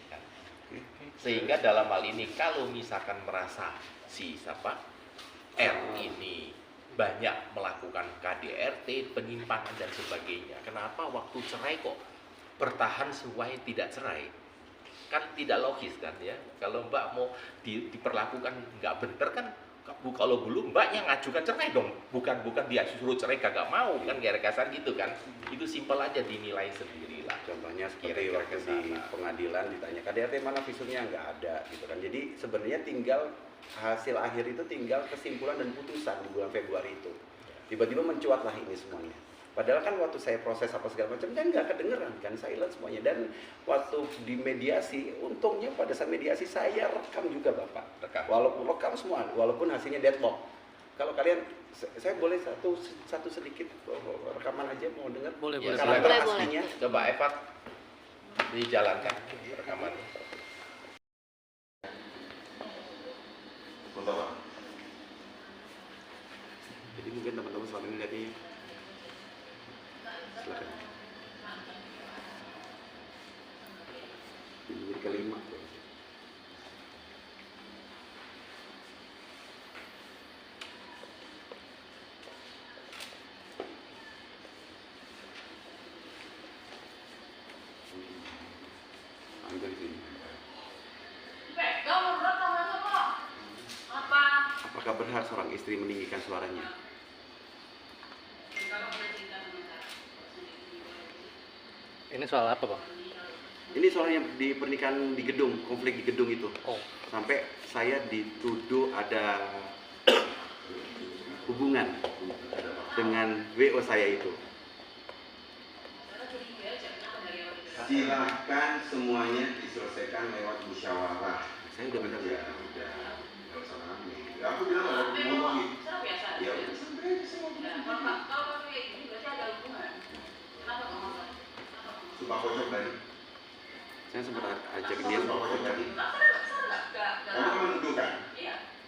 Kan? Sehingga dalam hal ini kalau misalkan merasa si R ini banyak melakukan KDRT, penyimpangan dan sebagainya. Kenapa waktu cerai kok bertahan sesuai tidak cerai? Kan tidak logis kan ya. Kalau Mbak mau diperlakukan nggak bener kan, kalau dulu Mbaknya ngajukan cerai dong, bukan dia suruh cerai kagak mau kan, kayak kasar gitu kan. Itu simpel aja, dinilai sendiri lah. Contohnya seperti Kira-kira waktu ke di sana. pengadilan ditanya KDRT mana visumnya, nggak ada gitu kan. Jadi sebenarnya tinggal hasil akhir itu tinggal kesimpulan dan putusan di bulan Februari itu. Tiba-tiba mencuatlah ini semuanya. Padahal kan waktu saya proses apa segala macam kan nggak kedengeran kan, silent semuanya. Dan waktu di mediasi, untungnya pada saat mediasi saya rekam juga Bapak. Rekam. Walaupun rekam semua, walaupun hasilnya deadlock. Kalau kalian, saya boleh satu sedikit rekaman aja, mau dengar? Boleh, Ya, boleh. Karakter boleh. aslinya. Coba Evat dijalankan rekamannya. Foto Pak. Jadi mungkin teman-teman selama ini lihatnya ya. Silakan. Ini jadi kelima. Ambil sini. Apakah berhak seorang istri meninggikan suaranya? Ini soal apa, Bang? Ini soal yang di pernikahan di gedung, konflik di gedung itu. Oh, Sampai saya dituduh ada hubungan dengan WO saya itu. Silahkan semuanya diselesaikan lewat musyawarah. Saya udah benar ya, udah nggak usah rame. Aku bilang mau ngomongin. Ya udah sampai sumpah pocong tadi. Saya sempat ajakin dia sumpah pocong tadi. Kamu kan menuduh kan?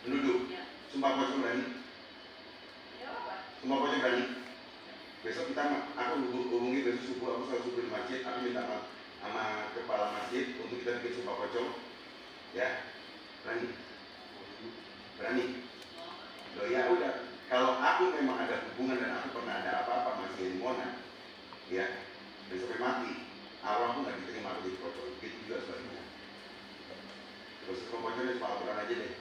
Menuduh. Sumpah pocong tadi. Sumpah pocong tadi. Besok aku hubungi besok subuh, aku selalu subuh di masjid. Aku minta sama kepala masjid untuk kita bikin sumpah pocong. Ya, berani? Berani? Loh ya udah. Kalau aku memang ada hubungan dan aku pernah ada apa-apa masih Mona, ya, besoknya mati. Arwahku nggak diterima aku jadi pocong. Gitu juga sebaliknya. Terus sumpah pocongnya cuma Al-Quran aja deh.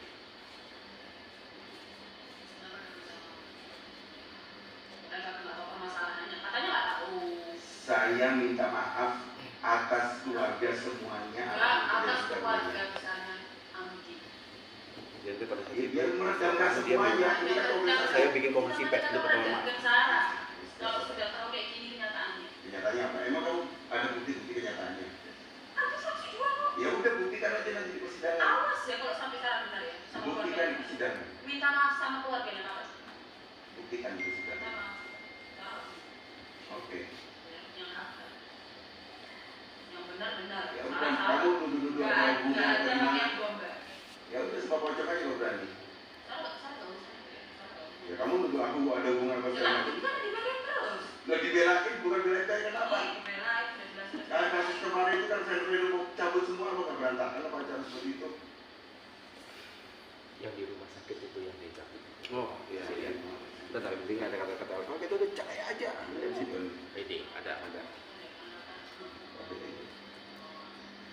Saya minta maaf atas keluarga semuanya. Atas keluarga besarnya Amji. Jadi pada saat Ya, itu biar meredamkan semuanya. Ini kan konferensi, saya bikin konferensi pers itu pertama. Kalau sudah tahu kayak gini kenyataannya. Kenyataannya apa? Emang kamu ada bukti-bukti kenyataannya? Aku saksi dua kok. Ya udah buktikan aja nanti di persidangan. Awas ya kalau sampai sekarang benar ya. Sama Buktikan di keluarganya. persidangan. Minta maaf sama keluarganya Pak. Buktikan di Minta persidangan. maaf. Oke. Yang apa? Yang benar-benar. Ya udah, kamu nuduh-nuduh ada hubungan Nggak ada bagaimana? yang gombal. Ya udah, sebab pocong aja kalau berani. Saya nggak usah. Ya kamu nuduh aku ada hubungan apa segala Ya, macam. itu kan dibelain terus. Lo dibelain, bukan belain saya kenapa? Dibelain, sudah jelas-jelas. Karena kasus kemarin itu kan saya mau cabut semua, apa nggak berantakan apa acara seperti itu? Yang di rumah sakit itu yang dicabut. Oh iya iya. Udah tapi penting ada kata-kata kalau kita udah cerai aja dari situ. Ini ada.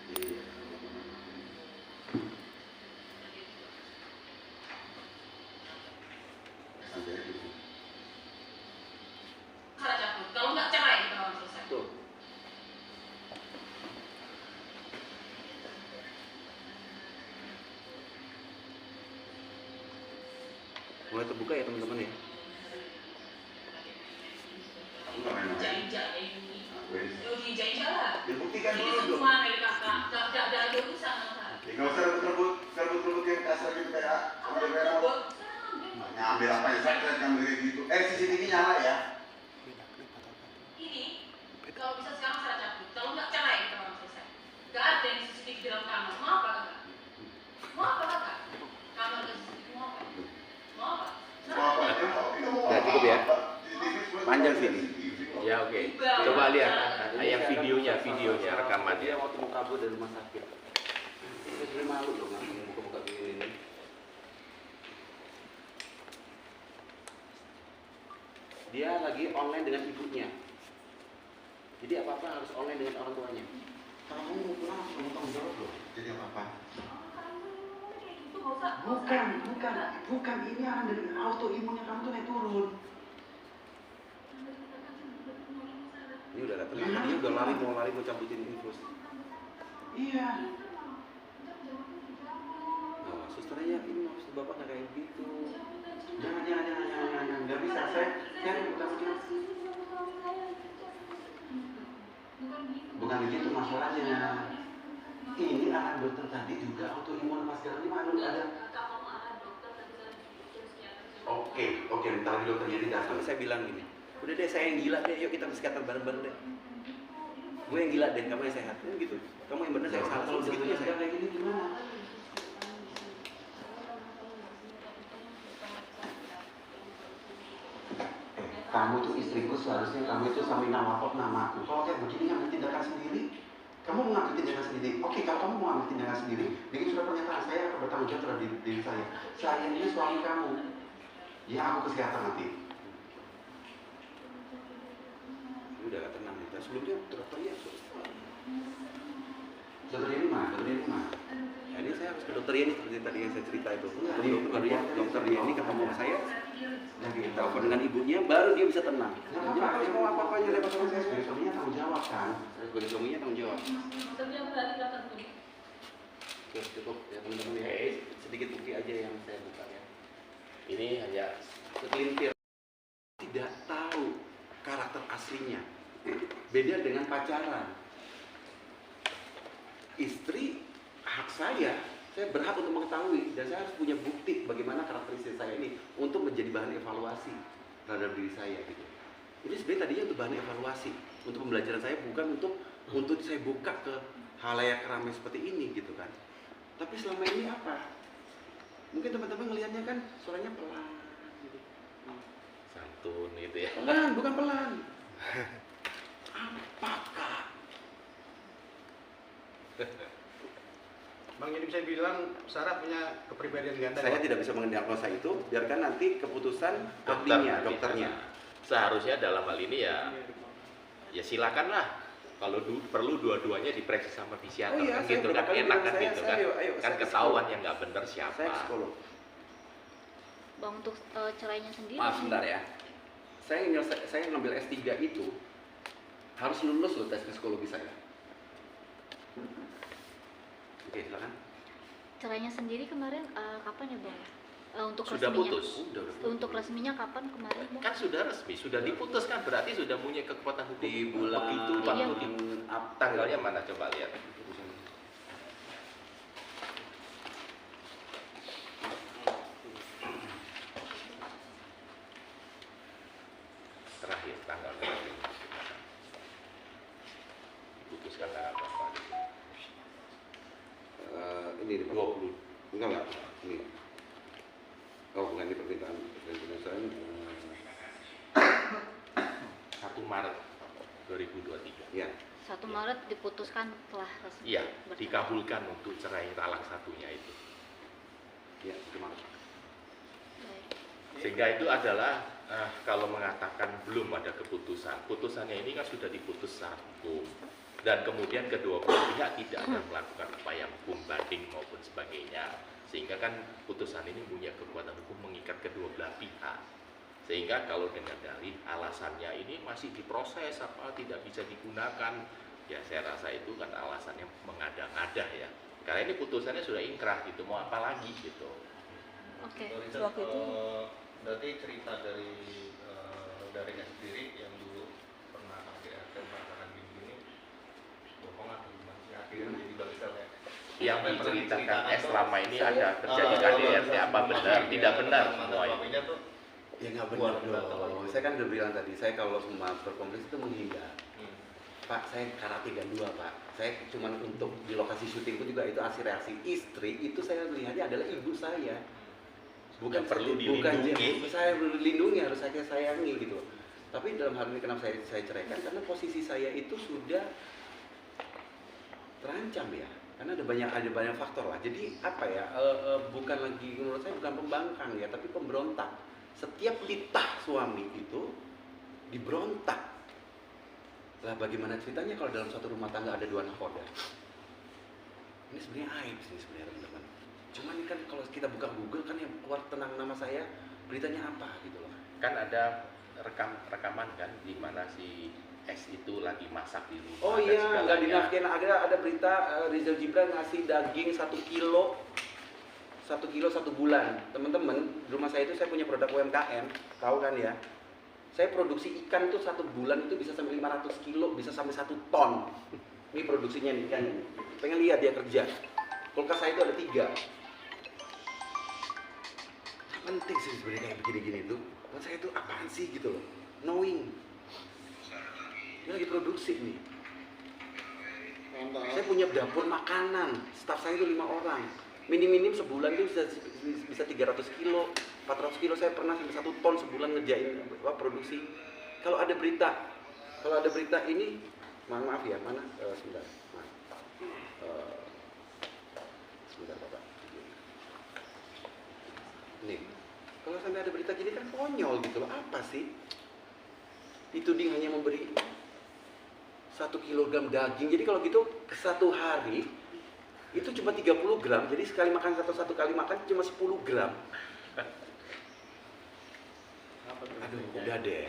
Iya. Sampai gitu. Cara cabut. Kalau nggak cerai kita langsung selesai. Tuh. Mulai terbuka ya teman-teman ya. Aku nggak main-main. Injak-injak kayak gini. Wes. Yo diinjak-injak lah. Ya buktikan Ini dulu dong. semua milik kakak. Nggak ada urusan sama saya. Ya nggak usah rebut-rebut yang kasar gitu kayak Apa sampai kayak rebut? Saya ngambil. ngambil apa ya saya ngambil kayak gitu. CCTV nyala ya. Ini kalau bisa sekarang saya cabut. Kalau nggak cerai kita langsung selesai. Nggak ada yang CCTV di dalam kamar. Mau apa kakak? Mau apa kakak? Kamar ke CCTV mau apa? Mau apa? Mau apa? Serah. Nah, cukup ya. Panjang sih ini. Ya oke. Coba lihat yang videonya, rekamannya. Dia waktu mau kabur dari rumah sakit. Saya sebenarnya malu loh buka-buka begini ini. dia lagi online dengan ibunya. Jadi apa-apa harus online dengan orang tuanya. Kalau kamu mau pulang, kamu tanggung jawab loh. Jadi apa-apa? Bukan. Ini akan dari autoimunnya kamu tuh naik turun. Ini udah datang, dia udah lari mau cabutin infus. Iya. Oh, susternya ini maksud bapak nggak kayak gitu. Jangan, nggak bisa. Saya bukan begitu masalahnya. Ini anak dokter tadi juga autoimun mas sekarang ini malu ada. Oke, bentar lagi dokternya datang. Saya bilang gini, udah deh saya yang gila deh, yuk kita ke psikiater bareng-bareng deh. Gue yang gila deh, kamu yang sehat, gitu. Kamu yang benar, saya yang salah. Kalau segitunya saya kayak gini gimana? Kamu tuh istriku, seharusnya kamu itu sampai nama aku. Kalau kayak begini ngambil tindakan sendiri, kamu mau ngambil tindakan sendiri. Oke, kalau kamu mau ngambil tindakan sendiri, bikin surat pernyataan, saya akan bertanggung jawab terhadap diri saya. Saya ini suami kamu. Ya aku ke psikiater nanti. Udah gak tenang nih. Sebelumnya dokter ya. Dokter ini mana? Ini saya harus ke dokter ini seperti tadi yang saya cerita itu. Dokter ini ketemu sama saya. Lagi telepon dengan ibunya, baru dia bisa tenang. Jadi kalau mau apa-apanya repot sama saya sebagai suaminya tanggung jawab kan. Saya sebagai suaminya tanggung jawab. Cukup ya teman-teman ya. Sedikit bukti aja yang saya buka ya. Ini hanya segelintir, tidak tahu karakter aslinya. Beda dengan pacaran. Istri hak saya berhak untuk mengetahui dan saya harus punya bukti bagaimana karakter istri saya ini untuk menjadi bahan evaluasi terhadap diri saya gitu. Ini sebenarnya tadinya untuk bahan evaluasi, untuk pembelajaran saya, bukan untuk saya buka ke halayak ramai seperti ini gitu kan. Tapi selama ini apa? Mungkin teman-teman melihatnya kan suaranya pelan gitu. Santun gitu ya. Pelan, bukan pelan. Apakah? Bang, jadi bisa bilang Sarah punya kepribadian ganda. Saya tidak bisa mendiagnosa itu, biarkan nanti keputusan Dokter, ahlinya, dokternya. Seharusnya dalam hal ini ya silakanlah. Kalau perlu dua-duanya diperiksa sama psikiater, kan gitu kan, enak kan gitu kan. Kan ketahuan yang nggak benar siapa. Saya psikolog. Bang, untuk cerainya sendiri. Maaf sebentar ya. Saya ngambil S3 itu harus lulus loh tes psikologi saya. Oke, silakan. Cerainya sendiri kemarin kapan ya Bang? Untuk Sudah resminya. putus. Untuk resminya kapan kemarin Bang? Kan sudah resmi, sudah diputus kan, berarti sudah punya kekuatan hukum. Di bulan begitu Iya. waktu tanggalnya mana coba lihat. Terakhir tanggal terakhir. Diputuskan apa? Ini 20. Enggak. Ini. Oh, bukan ini permintaan saya. 1 Maret 2023. Ya. 1 Maret diputuskan telah resmi. Iya, bercerai. dikabulkan untuk cerai talak satunya itu. Ya, cuma. Baik. Sehingga itu adalah kalau mengatakan belum ada keputusan, putusannya ini kan sudah diputus secara hukum, dan kemudian kedua belah pihak tidak ada melakukan upaya hukum banding maupun sebagainya, sehingga kan putusan ini punya kekuatan hukum mengikat kedua belah pihak. Sehingga kalau dengan dalih alasannya ini masih diproses apa tidak bisa digunakan, ya saya rasa itu kan alasannya mengada-ngada ya. Karena ini putusannya sudah ingkrah gitu, mau apa lagi gitu. Oke. Waktu itu berarti cerita darinya sendiri yang dulu pernah ADRT merasakan gini bohong atau gimana sih akhirnya jadi balikan ya? Yang Apa yang pernah diceritakan diceritakan selama ini ada terjadi kalau KDRT apa benar, tidak benar semua itu. suaminya tuh Ya nggak benar dong. Saya kan udah bilang tadi, saya kalau semua berkonflik itu menghindar. Pak, saya karate gandua Pak. Saya cuma untuk di lokasi syuting pun juga itu hasil reaksi istri. Itu saya melihatnya adalah ibu saya. Bukan Yang perlu bukan dilindungi. saya perlu dilindungi, harus saya sayangi gitu. Tapi dalam hal ini kenapa saya ceraikan? Karena posisi saya itu sudah terancam ya. Karena ada banyak faktor lah. Jadi apa ya? Bukan lagi menurut saya bukan pembangkang ya, tapi pemberontak. Setiap titah suami itu diberontak. Lah bagaimana ceritanya kalau dalam satu rumah tangga ada 2 nakoda? Ini sebenarnya aib sih sebenarnya teman-teman. Cuman ini kan kalau kita buka Google kan yang keluar tentang nama saya, beritanya apa gitu loh. Kan ada rekaman kan di mana si S itu lagi masak di rumah. Oh dan iya, segalanya. nggak dinafkahin. Ada berita Rizal Gibran ngasih daging 1 kilo 1 bulan. Teman-teman, di rumah saya itu saya punya produk UMKM, tahu kan ya? Saya produksi ikan tuh 1 bulan itu bisa sampai 500 kilo, bisa sampai 1 ton. Ini produksinya nih ikan. Pengen lihat dia kerja. Kulkas saya itu ada 3. Penting sih sebenarnya kayak begini-gini tuh. Buat saya itu apaan sih gitu loh. Knowing. Dia lagi produksi nih. Saya punya dapur makanan. Staf saya itu 5 orang. Minim-minim sebulan itu bisa 300 kilo, 400 kilo. Saya pernah sampai 1 ton sebulan ngerjain produksi. Kalau ada berita ini, maaf ya, mana? Sebentar. Sebentar Bapak. Nih, kalau sampai ada berita gini kan konyol gitu loh. Apa sih? Dituding hanya memberi 1 kilogram daging. Jadi kalau gitu 1 hari itu cuma 30 gram. Jadi sekali makan satu kali makan cuma 10 gram. Aduh, udah deh.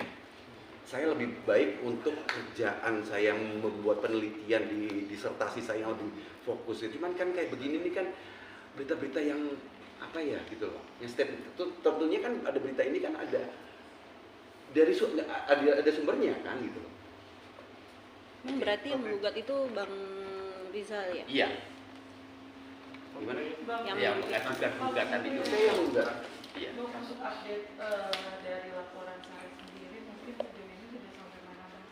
Saya lebih baik untuk kerjaan saya membuat penelitian di disertasi saya yang lebih fokus. Cuman kan kayak begini nih kan berita-berita yang apa ya gitu loh. Yang step itu tentunya kan ada berita ini kan ada dari ada sumbernya kan gitu loh. Berarti yang menggugat itu Bang Rizal ya? Iya, Gimana? yang mengajukan gugatan itu. Saya yang enggak. Iya. Untuk update dari laporan saya sendiri, mungkin sejauh ini sudah sampai mana Bang?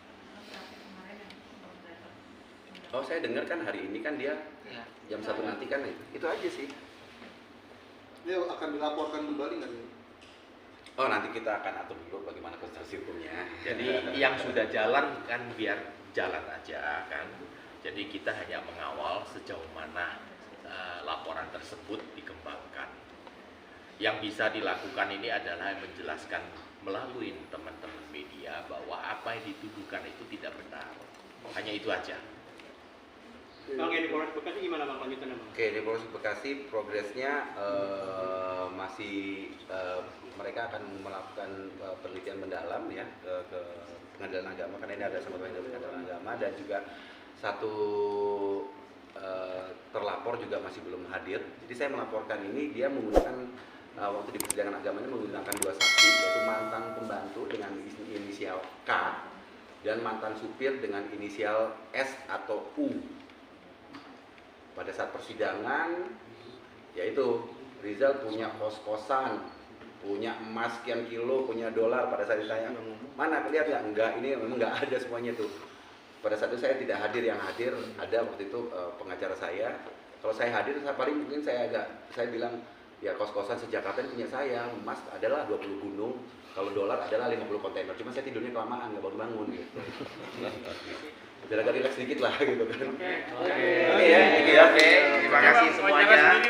Tapi kemarin yang belum datang. Oh, saya dengar kan hari ini kan dia jam 1 nanti kan itu aja sih. Dia akan dilaporkan kembali nggak nih? Oh, nanti kita akan atur dulu bagaimana konstruksi hukumnya. Jadi yang sudah jalan kan biar jalan aja kan. Jadi kita hanya mengawal sejauh mana laporan tersebut dikembangkan. Yang bisa dilakukan ini adalah menjelaskan melalui teman-teman media bahwa apa yang dituduhkan itu tidak benar. Hanya itu aja. Bang, yang di Polres Bekasi gimana Bang lanjutannya Bang? Oke, di Polres Bekasi progresnya masih mereka akan melakukan penelitian mendalam ya ke Pengadilan Agama karena ini ada sama Pengadilan Agama dan juga satu terlapor juga masih belum hadir. Jadi saya melaporkan ini dia menggunakan waktu di persidangan agamanya menggunakan 2 saksi yaitu mantan pembantu dengan inisial K dan mantan supir dengan inisial S atau U. Pada saat persidangan yaitu Rizal punya kos-kosan, punya emas sekian kilo, punya dolar. Pada saat ditanya mana lihat nggak? Enggak, ini memang nggak ada semuanya tuh. Pada saat itu saya tidak hadir, yang hadir ada waktu itu pengacara saya. Kalau saya hadir, paling mungkin saya bilang ya kos-kosan sejakarta ini punya saya, emas adalah 20 gunung, kalau dolar adalah 50 kontainer. Cuma saya tidurnya kelamaan, nggak bangun-bangun gitu. Biar agak rileks sedikit lah gitu kan. Oke, terima kasih semuanya.